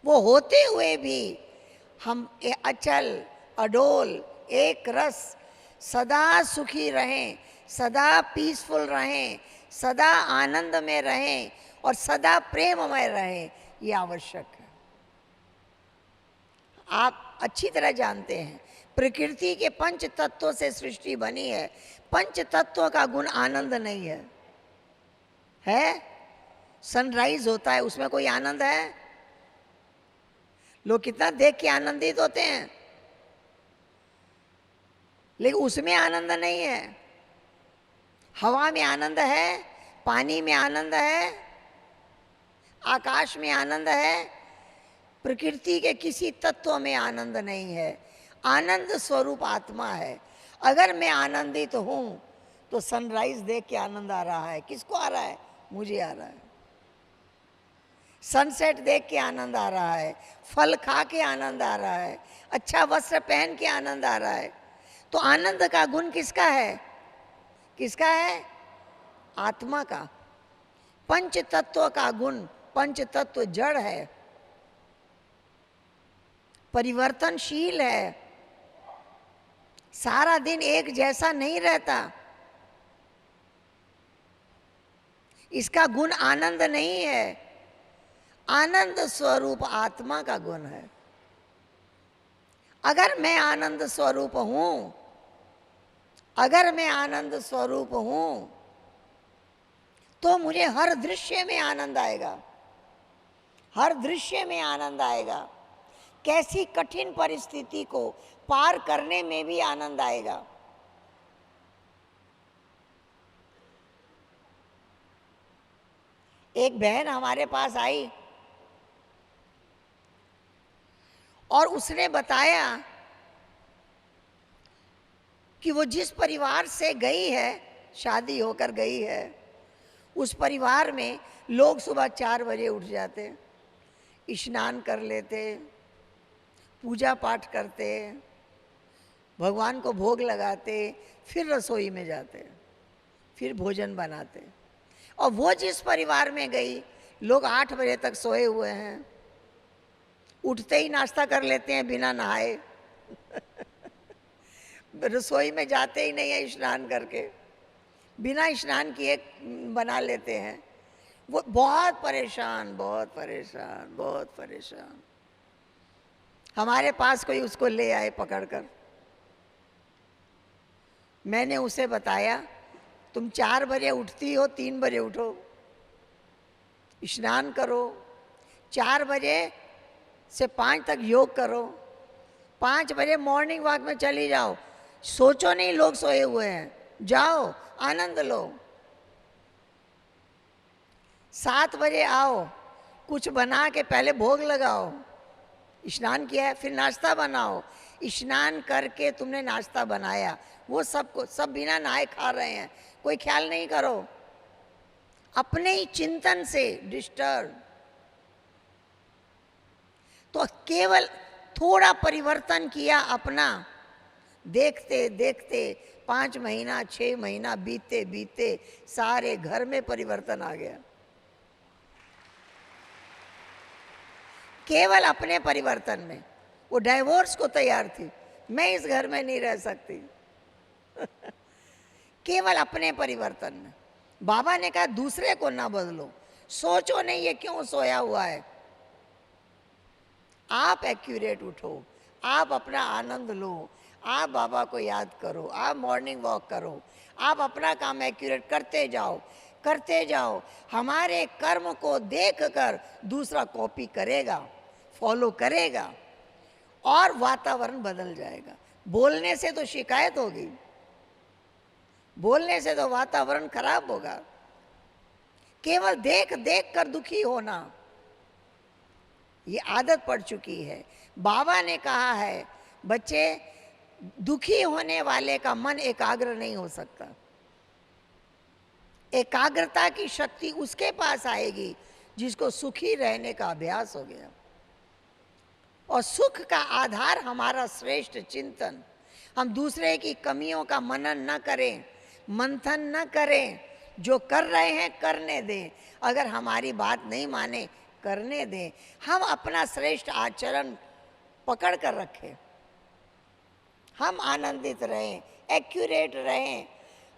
Speaker 1: वो होते हुए भी हम अचल अडोल एक रस सदा सुखी रहें, सदा पीसफुल रहें, सदा आनंद में रहें और सदा प्रेममय रहें, ये आवश्यक है। आप अच्छी तरह जानते हैं प्रकृति के पंच तत्वों से सृष्टि बनी है। पंच तत्वों का गुण आनंद नहीं है। है? सनराइज होता है, उसमें कोई आनंद है? लोग कितना देख के आनंदित होते हैं, लेकिन उसमें आनंद नहीं है। हवा में आनंद है, पानी में आनंद है, आकाश में आनंद है, प्रकृति के किसी तत्व में आनंद नहीं है। आनंद स्वरूप आत्मा है। अगर मैं आनंदित हूं तो सनराइज देख के आनंद आ रहा है। किसको आ रहा है? मुझे आ रहा है। सनसेट देख के आनंद आ रहा है, फल खा के आनंद आ रहा है, अच्छा वस्त्र पहन के आनंद आ रहा है। तो आनंद का गुण किसका है? किसका है? आत्मा का। पंच तत्व का गुण, पंच तत्व जड़ है, परिवर्तनशील है, सारा दिन एक जैसा नहीं रहता। इसका गुण आनंद नहीं है, आनंद स्वरूप आत्मा का गुण है। अगर मैं आनंद स्वरूप हूं, अगर मैं आनंद स्वरूप हूं तो मुझे हर दृश्य में आनंद आएगा, हर दृश्य में आनंद आएगा। कैसी कठिन परिस्थिति को पार करने में भी आनंद आएगा। एक बहन हमारे पास आई और उसने बताया कि वो जिस परिवार से गई है, शादी होकर गई है, उस परिवार में लोग सुबह 4 बजे उठ जाते, स्नान कर लेते, पूजा पाठ करते, भगवान को भोग लगाते, फिर रसोई में जाते, फिर भोजन बनाते। और वो जिस परिवार में गई, लोग 8 बजे तक सोए हुए हैं, उठते ही नाश्ता कर लेते हैं बिना नहाए रसोई में जाते ही नहीं है, स्नान करके बिना स्नान किए बना लेते हैं। वो बहुत परेशान, बहुत परेशान, बहुत परेशान। हमारे पास कोई उसको ले आए पकड़कर। मैंने उसे बताया, तुम 4 बजे उठती हो, 3 बजे उठो, स्नान करो, 4 बजे से 5 तक योग करो, 5 बजे मॉर्निंग वॉक में चली जाओ। सोचो नहीं लोग सोए हुए हैं, जाओ आनंद लो। 7 बजे आओ, कुछ बना के पहले भोग लगाओ, स्नान किया है फिर नाश्ता बनाओ। स्नान करके तुमने नाश्ता बनाया, वो सबको सब बिना नहाए खा रहे हैं, कोई ख्याल नहीं करो। अपने ही चिंतन से डिस्टर्ब। तो केवल थोड़ा परिवर्तन किया अपना, देखते देखते 5 महीना 6 महीना बीते बीते सारे घर में परिवर्तन आ गया। केवल अपने परिवर्तन में। वो डाइवोर्स को तैयार थी, मैं इस घर में नहीं रह सकती केवल अपने परिवर्तन में। बाबा ने कहा दूसरे को ना बदलो, सोचो नहीं ये क्यों सोया हुआ है। आप एक्यूरेट उठो, आप अपना आनंद लो, आप बाबा को याद करो, आप मॉर्निंग वॉक करो, आप अपना काम एक्यूरेट करते जाओ, करते जाओ। हमारे कर्म को देखकर दूसरा कॉपी करेगा, फॉलो करेगा और वातावरण बदल जाएगा। बोलने से तो शिकायत होगी, बोलने से तो वातावरण खराब होगा। केवल देख देख कर दुखी होना, ये आदत पड़ चुकी है। बाबा ने कहा है बच्चे, दुखी होने वाले का मन एकाग्र नहीं हो सकता। एकाग्रता की शक्ति उसके पास आएगी जिसको सुखी रहने का अभ्यास हो गया। और सुख का आधार हमारा श्रेष्ठ चिंतन। हम दूसरे की कमियों का मनन न करें, मंथन न करें, जो कर रहे हैं करने दें, अगर हमारी बात नहीं माने करने दें। हम अपना श्रेष्ठ आचरण पकड़ कर रखें, हम आनंदित रहें, एक्यूरेट रहें,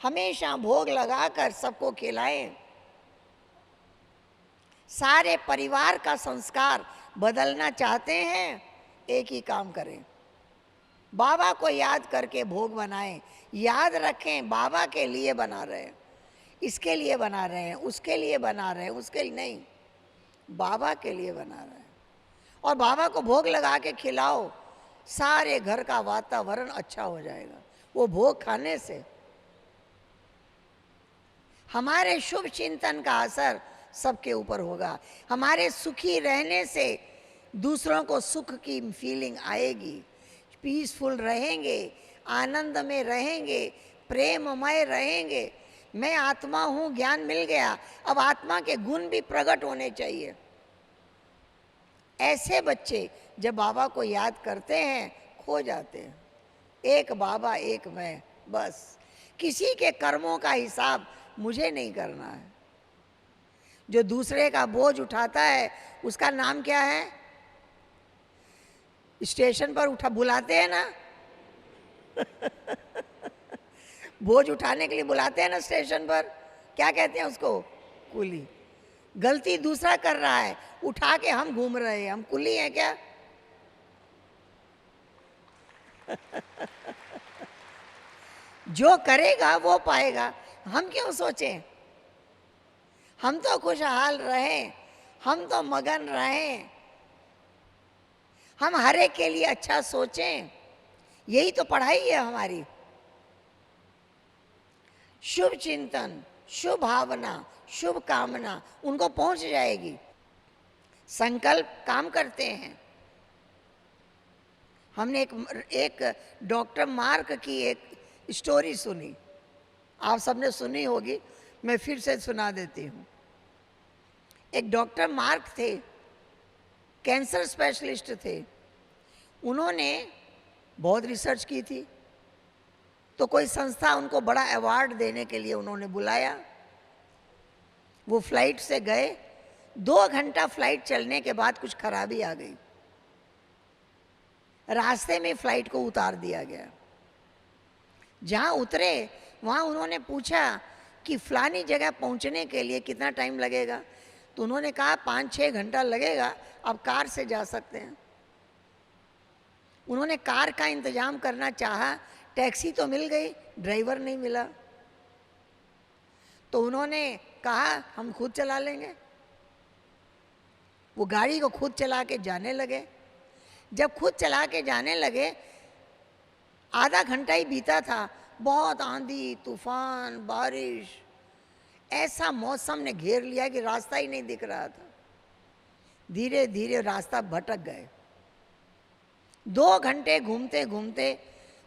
Speaker 1: हमेशा भोग लगाकर सबको खिलाएं। सारे परिवार का संस्कार बदलना चाहते हैं, एक ही काम करें, बाबा को याद करके भोग बनाएं। याद रखें बाबा के लिए बना रहे हैं, इसके लिए बना रहे हैं, उसके लिए बना रहे हैं, उसके लिए नहीं, बाबा के लिए बना रहे हैं। और बाबा को भोग लगा के खिलाओ, सारे घर का वातावरण अच्छा हो जाएगा वो भोग खाने से। हमारे शुभ चिंतन का असर सबके ऊपर होगा। हमारे सुखी रहने से दूसरों को सुख की फीलिंग आएगी, पीसफुल रहेंगे, आनंद में रहेंगे, प्रेममय रहेंगे। मैं आत्मा हूँ, ज्ञान मिल गया, अब आत्मा के गुण भी प्रकट होने चाहिए। ऐसे बच्चे जब बाबा को याद करते हैं खो जाते हैं। एक बाबा एक मैं, बस किसी के कर्मों का हिसाब मुझे नहीं करना है। जो दूसरे का बोझ उठाता है उसका नाम क्या है? स्टेशन पर उठा बुलाते हैं ना बोझ उठाने के लिए बुलाते हैं ना स्टेशन पर, क्या कहते हैं उसको? कुली। गलती दूसरा कर रहा है, उठा के हम घूम रहे हैं, हम कुली हैं क्या? जो करेगा वो पाएगा, हम क्यों सोचें? हम तो खुशहाल रहें, हम तो मगन रहें, हम हर एक के लिए अच्छा सोचें, यही तो पढ़ाई है हमारी। शुभ चिंतन, शुभ भावना, शुभ कामना उनको पहुंच जाएगी। संकल्प काम करते हैं। हमने एक डॉक्टर मार्क की एक स्टोरी सुनी, आप सबने सुनी होगी, मैं फिर से सुना देती हूँ। एक डॉक्टर मार्क थे, कैंसर स्पेशलिस्ट थे। उन्होंने बहुत रिसर्च की थी, तो कोई संस्था उनको बड़ा अवार्ड देने के लिए उन्होंने बुलाया। वो फ्लाइट से गए, 2 घंटा फ्लाइट चलने के बाद कुछ खराबी आ गई, रास्ते में फ्लाइट को उतार दिया गया। जहाँ उतरे वहाँ उन्होंने पूछा कि फलानी जगह पहुँचने के लिए कितना टाइम लगेगा? तो उन्होंने कहा 5-6 घंटा लगेगा, अब कार से जा सकते हैं। उन्होंने कार का इंतजाम करना चाहा, टैक्सी तो मिल गई, ड्राइवर नहीं मिला। तो उन्होंने कहा हम खुद चला लेंगे। वो गाड़ी को खुद चला के जाने लगे। जब खुद चला के जाने लगे, आधा घंटा ही बीता था, बहुत आंधी तूफान बारिश, ऐसा मौसम ने घेर लिया कि रास्ता ही नहीं दिख रहा था। धीरे धीरे रास्ता भटक गए। 2 घंटे घूमते घूमते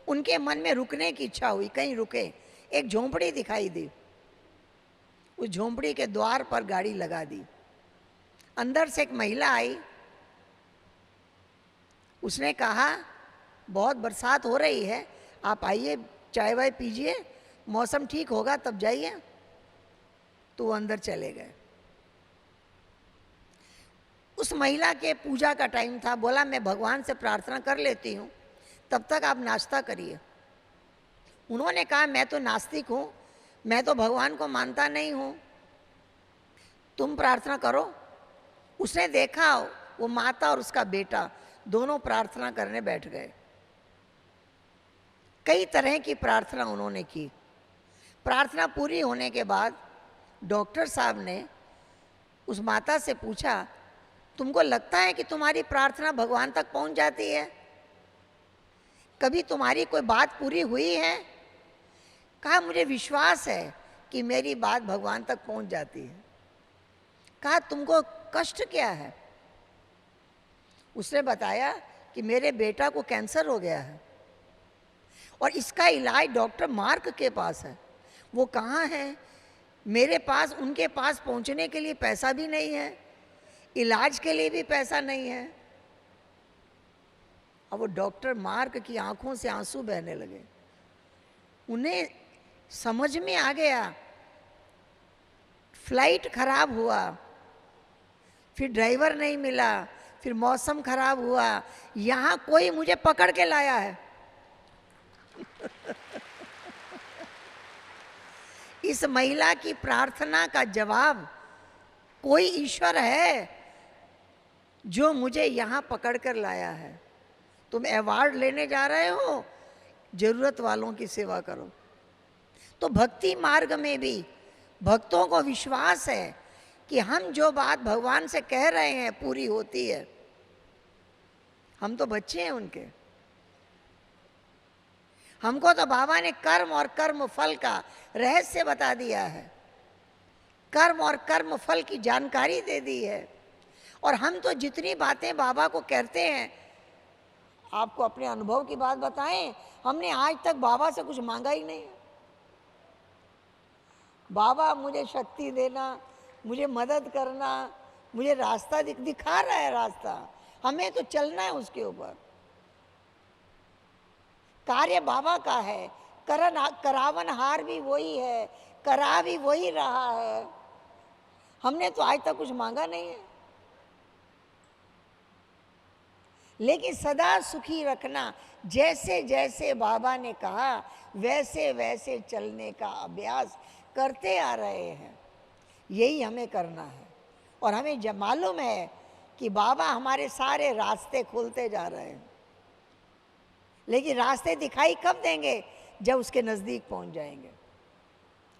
Speaker 1: उनके मन में रुकने की इच्छा हुई, कहीं रुके। एक झोंपड़ी दिखाई दी, उस झोंपड़ी के द्वार पर गाड़ी लगा दी। अंदर से एक महिला आई, उसने कहा बहुत बरसात हो रही है, आप आइए चाय वाय पीजिए, मौसम ठीक होगा तब जाइए। तो वो अंदर चले गए। उस महिला के पूजा का टाइम था, बोला मैं भगवान से प्रार्थना कर लेती हूँ, तब तक आप नाश्ता करिए। उन्होंने कहा मैं तो नास्तिक हूँ, मैं तो भगवान को मानता नहीं हूँ, तुम प्रार्थना करो। उसने देखा वो माता और उसका बेटा दोनों प्रार्थना करने बैठ गए। कई तरह की प्रार्थना उन्होंने की। प्रार्थना पूरी होने के बाद डॉक्टर साहब ने उस माता से पूछा, तुमको लगता है कि तुम्हारी प्रार्थना भगवान तक पहुंच जाती है? कभी तुम्हारी कोई बात पूरी हुई है? कहा मुझे विश्वास है कि मेरी बात भगवान तक पहुंच जाती है। कहा तुमको कष्ट क्या है? उसने बताया कि मेरे बेटा को कैंसर हो गया है और इसका इलाज डॉक्टर मार्क के पास है। वो कहाँ है? मेरे पास, उनके पास पहुंचने के लिए पैसा भी नहीं है, इलाज के लिए भी पैसा नहीं है। अब वो डॉक्टर मार्क की आंखों से आंसू बहने लगे। उन्हें समझ में आ गया, फ्लाइट खराब हुआ, फिर ड्राइवर नहीं मिला, फिर मौसम खराब हुआ, यहां कोई मुझे पकड़ के लाया है। इस महिला की प्रार्थना का जवाब, कोई ईश्वर है जो मुझे यहां पकड़ कर लाया है। तुम अवार्ड लेने जा रहे हो, जरूरत वालों की सेवा करो। तो भक्ति मार्ग में भी भक्तों को विश्वास है कि हम जो बात भगवान से कह रहे हैं पूरी होती है। हम तो बच्चे हैं उनके। हमको तो बाबा ने कर्म और कर्म फल का रहस्य बता दिया है, कर्म और कर्म फल की जानकारी दे दी है। और हम तो जितनी बातें बाबा को कहते हैं, आपको अपने अनुभव की बात बताएं, हमने आज तक बाबा से कुछ मांगा ही नहीं। बाबा मुझे शक्ति देना, मुझे मदद करना, मुझे रास्ता दिखा रहा है रास्ता, हमें तो चलना है उसके ऊपर। कार्य बाबा का है, करावन हार भी वही है, करा भी वही रहा है। हमने तो आज तक कुछ मांगा नहीं है। लेकिन सदा सुखी रखना, जैसे जैसे बाबा ने कहा वैसे वैसे चलने का अभ्यास करते आ रहे हैं। यही हमें करना है। और हमें जब मालूम है कि बाबा हमारे सारे रास्ते खोलते जा रहे हैं, लेकिन रास्ते दिखाई कब देंगे? जब उसके नज़दीक पहुंच जाएंगे।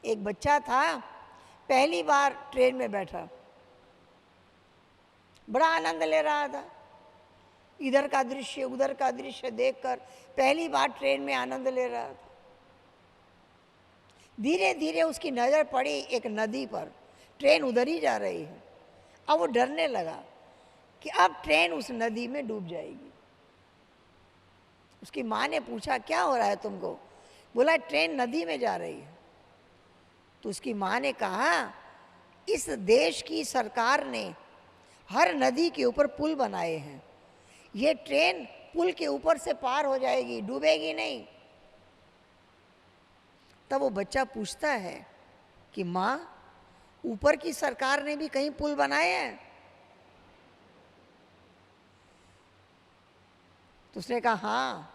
Speaker 1: एक बच्चा था, पहली बार ट्रेन में बैठा, बड़ा आनंद ले रहा था, इधर का दृश्य उधर का दृश्य देखकर पहली बार ट्रेन में आनंद ले रहा था। धीरे धीरे उसकी नज़र पड़ी एक नदी पर, ट्रेन उधर ही जा रही है। अब वो डरने लगा कि अब ट्रेन उस नदी में डूब जाएगी। उसकी माँ ने पूछा क्या हो रहा है तुमको? बोला ट्रेन नदी में जा रही है। तो उसकी माँ ने कहा इस देश की सरकार ने हर नदी के ऊपर पुल बनाए हैं, ये ट्रेन पुल के ऊपर से पार हो जाएगी, डूबेगी नहीं। तब वो बच्चा पूछता है कि माँ, ऊपर की सरकार ने भी कहीं पुल बनाए हैं? तो उसने कहा हाँ,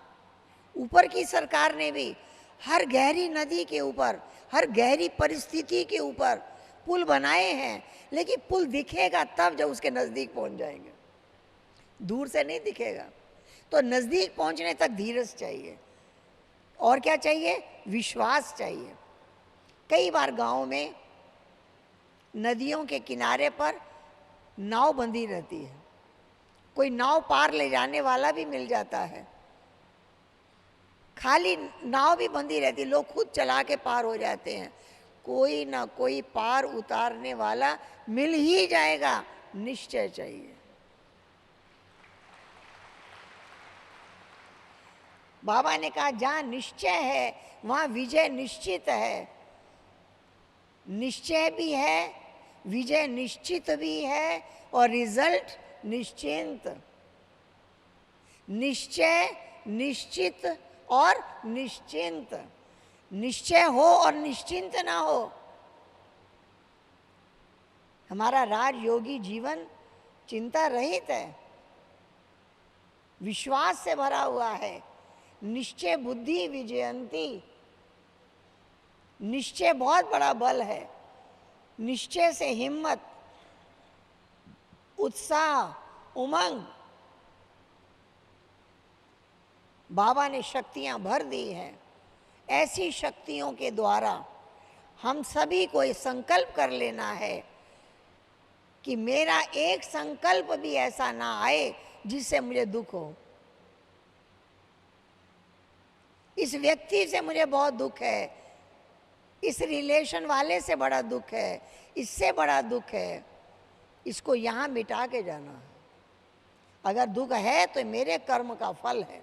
Speaker 1: ऊपर की सरकार ने भी हर गहरी नदी के ऊपर, हर गहरी परिस्थिति के ऊपर पुल बनाए हैं, लेकिन पुल दिखेगा तब जब उसके नज़दीक पहुंच जाएंगे, दूर से नहीं दिखेगा। तो नज़दीक पहुंचने तक धीरज चाहिए। और क्या चाहिए? विश्वास चाहिए। कई बार गांव में नदियों के किनारे पर नाव बंधी रहती है, कोई नाव पार ले जाने वाला भी मिल जाता है, खाली नाव भी बंधी रहती, लोग खुद चला के पार हो जाते हैं। कोई ना कोई पार उतारने वाला मिल ही जाएगा, निश्चय चाहिए। बाबा ने कहा जहाँ निश्चय है वहाँ विजय निश्चित है। निश्चय भी है, विजय निश्चित भी है और रिजल्ट निश्चिंत। निश्चय, निश्चित और निश्चिंत। निश्चय हो और निश्चिंत ना हो। हमारा राजयोगी जीवन चिंता रहित है, विश्वास से भरा हुआ है। निश्चय बुद्धि विजयंती। निश्चय बहुत बड़ा बल है। निश्चय से हिम्मत, उत्साह, उमंग, बाबा ने शक्तियां भर दी हैं। ऐसी शक्तियों के द्वारा हम सभी को ये संकल्प कर लेना है कि मेरा एक संकल्प भी ऐसा ना आए जिससे मुझे दुख हो। इस व्यक्ति से मुझे बहुत दुख है, इस रिलेशन वाले से बड़ा दुख है, इससे बड़ा दुख है, इसको यहाँ मिटा के जाना है। अगर दुख है तो मेरे कर्म का फल है,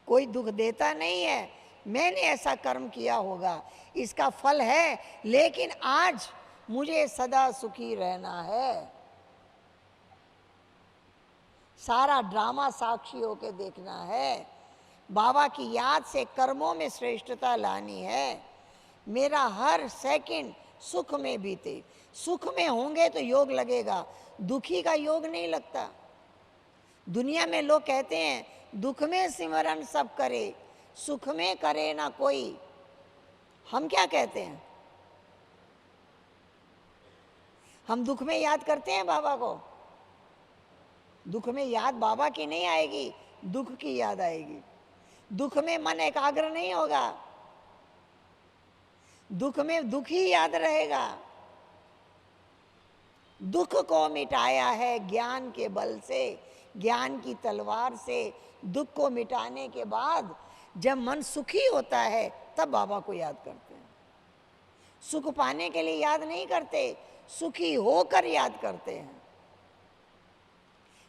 Speaker 1: कोई दुख देता नहीं है, मैंने ऐसा कर्म किया होगा, इसका फल है। लेकिन आज मुझे सदा सुखी रहना है। सारा ड्रामा साक्षी होके देखना है। बाबा की याद से कर्मों में श्रेष्ठता लानी है। मेरा हर सेकंड सुख में बीते। सुख में होंगे तो योग लगेगा, दुखी का योग नहीं लगता। दुनिया में लोग कहते हैं दुख में सिमरन सब करे, सुख में करे ना कोई। हम क्या कहते हैं? हम दुख में याद करते हैं बाबा को। दुख में याद बाबा की नहीं आएगी, दुख की याद आएगी। दुख में मन एकाग्र नहीं होगा, दुख में दुख ही याद रहेगा। दुख को मिटाया है ज्ञान के बल से, ज्ञान की तलवार से। दुख को मिटाने के बाद जब मन सुखी होता है तब बाबा को याद करते हैं। सुख पाने के लिए याद नहीं करते, सुखी होकर याद करते हैं।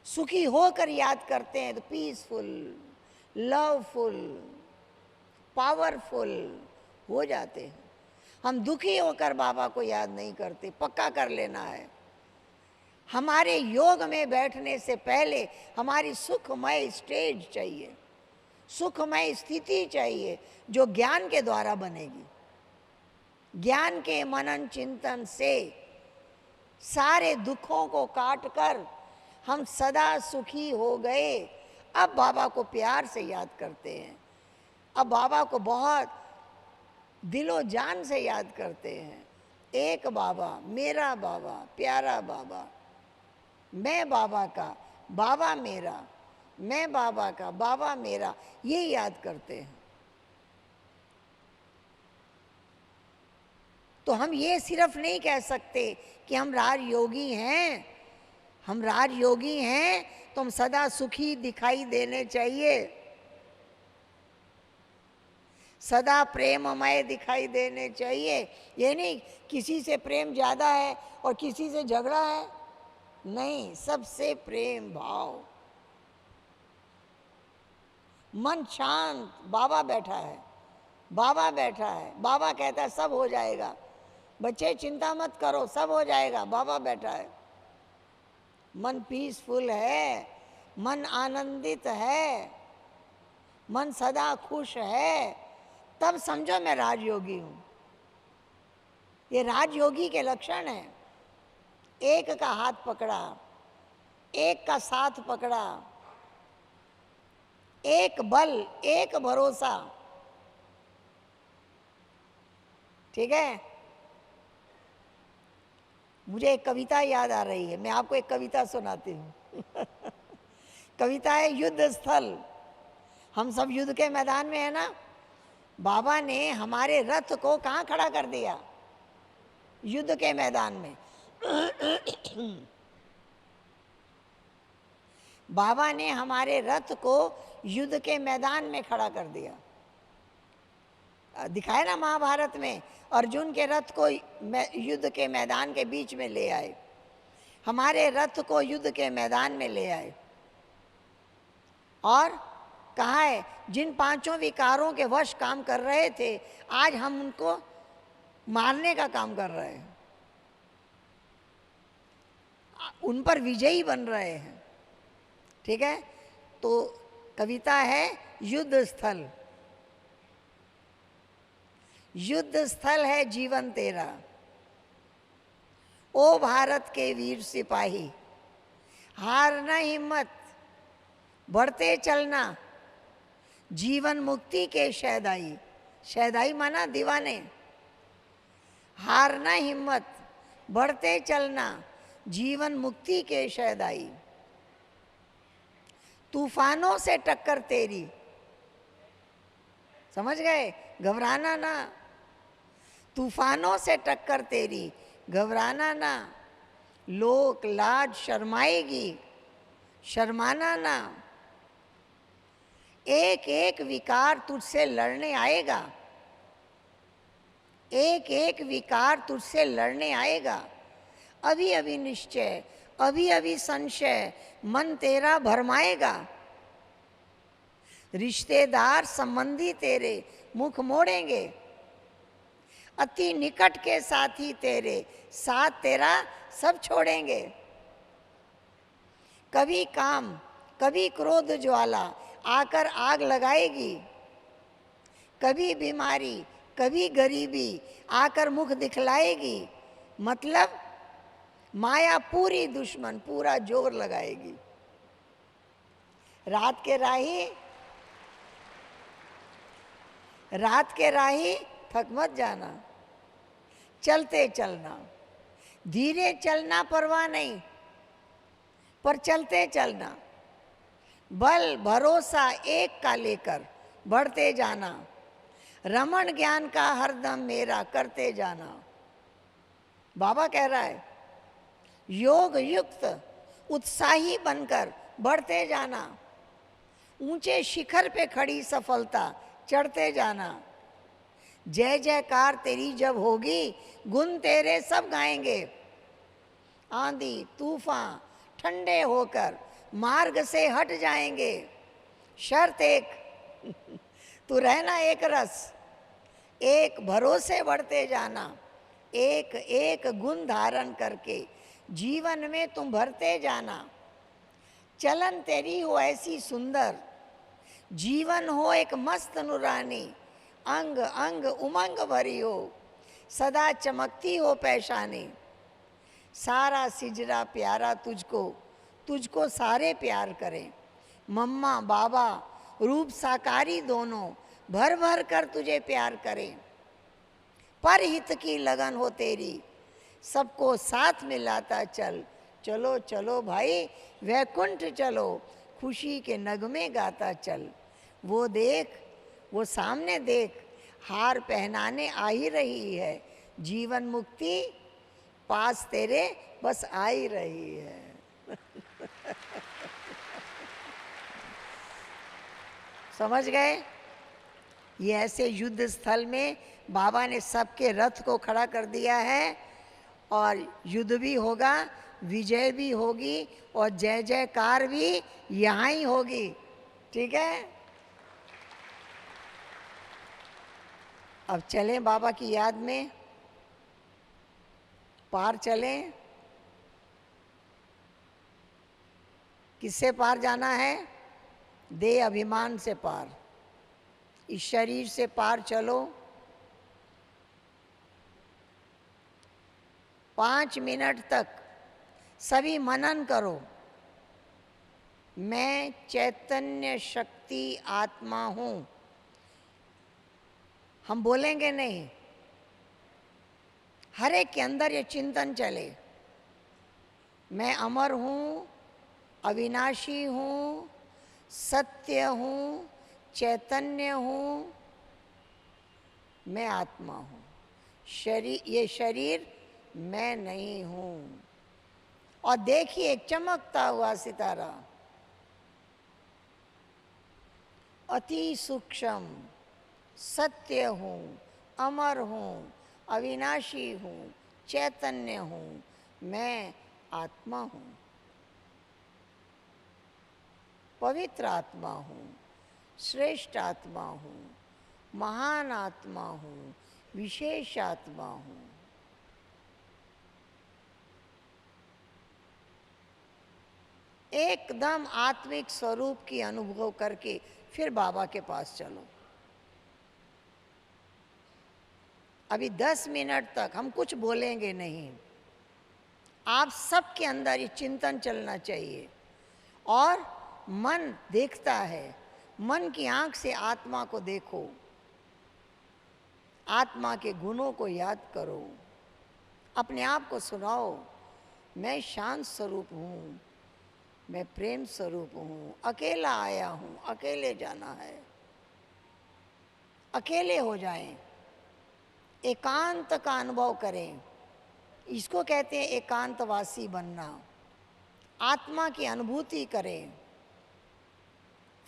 Speaker 1: सुखी होकर याद करते हैं तो पीसफुल, लवफुल, पावरफुल हो जाते हैं। हम दुखी होकर बाबा को याद नहीं करते। पक्का कर लेना है, हमारे योग में बैठने से पहले हमारी सुखमय स्टेज चाहिए, सुखमय स्थिति चाहिए, जो ज्ञान के द्वारा बनेगी। ज्ञान के मनन चिंतन से सारे दुखों को काट कर हम सदा सुखी हो गए। अब बाबा को प्यार से याद करते हैं, अब बाबा को बहुत दिलो जान से याद करते हैं। एक बाबा, मेरा बाबा, प्यारा बाबा, मैं बाबा का, बाबा मेरा, मैं बाबा का, बाबा मेरा, ये याद करते हैं। तो हम ये सिर्फ नहीं कह सकते कि हम राजयोगी हैं। हम राजयोगी हैं तो हम सदा सुखी दिखाई देने चाहिए, सदा प्रेममय दिखाई देने चाहिए। ये नहीं किसी से प्रेम ज़्यादा है और किसी से झगड़ा है, नहीं, सबसे प्रेम भाव। मन शांत, बाबा बैठा है, बाबा बैठा है, बाबा कहता है सब हो जाएगा, बच्चे चिंता मत करो, सब हो जाएगा, बाबा बैठा है। मन पीसफुल है, मन आनंदित है, मन सदा खुश है, तब समझो मैं राजयोगी हूं। ये राजयोगी के लक्षण हैं। एक का हाथ पकड़ा, एक का साथ पकड़ा, एक बल, एक भरोसा। ठीक है? मुझे एक कविता याद आ रही है, मैं आपको एक कविता सुनाती हूँ। कविता है युद्ध स्थल। हम सब युद्ध के मैदान में है ना। बाबा ने हमारे रथ को कहाँ खड़ा कर दिया? युद्ध के मैदान में। बाबा ने हमारे रथ को युद्ध के मैदान में खड़ा कर दिया। दिखाया ना महाभारत में, अर्जुन के रथ को युद्ध के मैदान के बीच में ले आए, हमारे रथ को युद्ध के मैदान में ले आए। और कहा है जिन पांचों विकारों के वश काम कर रहे थे, आज हम उनको मारने का काम कर रहे हैं, उन पर विजयी बन रहे हैं। ठीक है? तो कविता है युद्ध स्थल। युद्ध स्थल है जीवन तेरा, ओ भारत के वीर सिपाही, हारना हिम्मत, बढ़ते चलना, जीवन मुक्ति के शहदाई। शहदाई माना दीवाने। हारना हिम्मत, बढ़ते चलना, जीवन मुक्ति के शहदाई। तूफानों से टक्कर तेरी, समझ गए? घबराना ना। तूफानों से टक्कर तेरी, घबराना ना। लोक लाज शर्माएगी, शर्माना ना। एक एक विकार तुझसे लड़ने आएगा, एक एक विकार तुझसे लड़ने आएगा। अभी अभी निश्चय, अभी अभी संशय, मन तेरा भरमाएगा। रिश्तेदार संबंधी तेरे मुख मोड़ेंगे, अति निकट के साथी तेरे साथ तेरा सब छोड़ेंगे। कभी काम, कभी क्रोध ज्वाला आकर आग लगाएगी, कभी बीमारी, कभी गरीबी आकर मुख दिखलाएगी। मतलब माया पूरी दुश्मन पूरा जोर लगाएगी। रात के राही थक मत जाना, चलते चलना, धीरे चलना परवाह नहीं, पर चलते चलना। बल भरोसा एक का लेकर बढ़ते जाना, रमण ज्ञान का हरदम मेरा करते जाना। बाबा कह रहा है योग युक्त उत्साही बनकर बढ़ते जाना, ऊंचे शिखर पे खड़ी सफलता चढ़ते जाना। जय जयकार तेरी जब होगी गुण तेरे सब गाएंगे। आंधी तूफान ठंडे होकर मार्ग से हट जाएंगे। शर्त एक, तू रहना एक रस, एक भरोसे बढ़ते जाना, एक एक गुण धारण करके जीवन में तुम भरते जाना। चलन तेरी हो ऐसी सुंदर, जीवन हो एक मस्त नुरानी, अंग अंग उमंग भरी हो, सदा चमकती हो पैशानी। सारा सिजरा प्यारा तुझको, तुझको सारे प्यार करें। मम्मा बाबा रूप साकारी दोनों भर भर कर तुझे प्यार करें। पर हित की लगन हो तेरी, सबको साथ मिलाता चल। चलो चलो भाई वैकुंठ चलो, खुशी के नगमे गाता चल। वो देख, वो सामने देख, हार पहनाने आ ही रही है। जीवन मुक्ति पास तेरे बस आ ही रही है। समझ गए? ये ऐसे युद्ध स्थल में बाबा ने सबके रथ को खड़ा कर दिया है, और युद्ध भी होगा, विजय भी होगी, और जय जयकार भी यहाँ ही होगी। ठीक है? अब चलें बाबा की याद में, पार चलें। किससे पार जाना है? देह अभिमान से पार। इस शरीर से पार चलो। 5 मिनट तक सभी मनन करो, मैं चैतन्य शक्ति आत्मा हूं। हम बोलेंगे नहीं, हर एक के अंदर ये चिंतन चले, मैं अमर हूं, अविनाशी हूं, सत्य हूं, चैतन्य हूं, मैं आत्मा हूं। ये शरीर मैं नहीं हूं। और देखिए एक चमकता हुआ सितारा, अति सूक्ष्म, सत्य हूं, अमर हूं, अविनाशी हूं, चैतन्य हूं, मैं आत्मा हूं, पवित्र आत्मा हूं, श्रेष्ठ आत्मा हूं, महान आत्मा हूं, विशेष आत्मा हूं। एकदम आत्मिक स्वरूप की अनुभव करके फिर बाबा के पास चलो। अभी 10 मिनट तक हम कुछ बोलेंगे नहीं, आप सबके अंदर ये चिंतन चलना चाहिए। और मन देखता है, मन की आंख से आत्मा को देखो, आत्मा के गुणों को याद करो, अपने आप को सुनाओ, मैं शांत स्वरूप हूँ, मैं प्रेम स्वरूप हूँ, अकेला आया हूँ, अकेले जाना है। अकेले हो जाएं, एकांत का अनुभव करें। इसको कहते हैं एकांतवासी बनना। आत्मा की अनुभूति करें,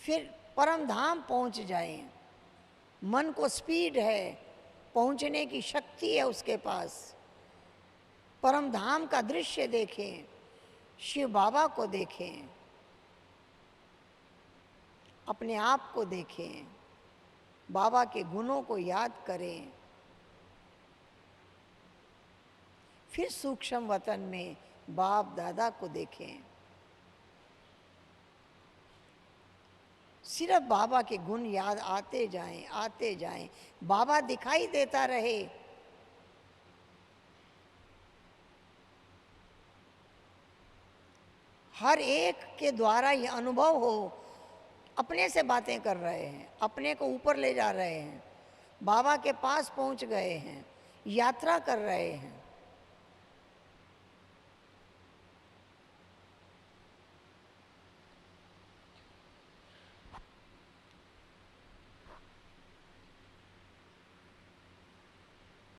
Speaker 1: फिर परम धाम पहुँच जाएं। मन को स्पीड है, पहुंचने की शक्ति है उसके पास। परम धाम का दृश्य देखें, शिव बाबा को देखें, अपने आप को देखें, बाबा के गुणों को याद करें। फिर सूक्ष्म वतन में बाप दादा को देखें। सिर्फ बाबा के गुण याद आते जाएं, आते जाएं, बाबा दिखाई देता रहे। हर एक के द्वारा ये अनुभव हो, अपने से बातें कर रहे हैं, अपने को ऊपर ले जा रहे हैं, बाबा के पास पहुंच गए हैं, यात्रा कर रहे हैं।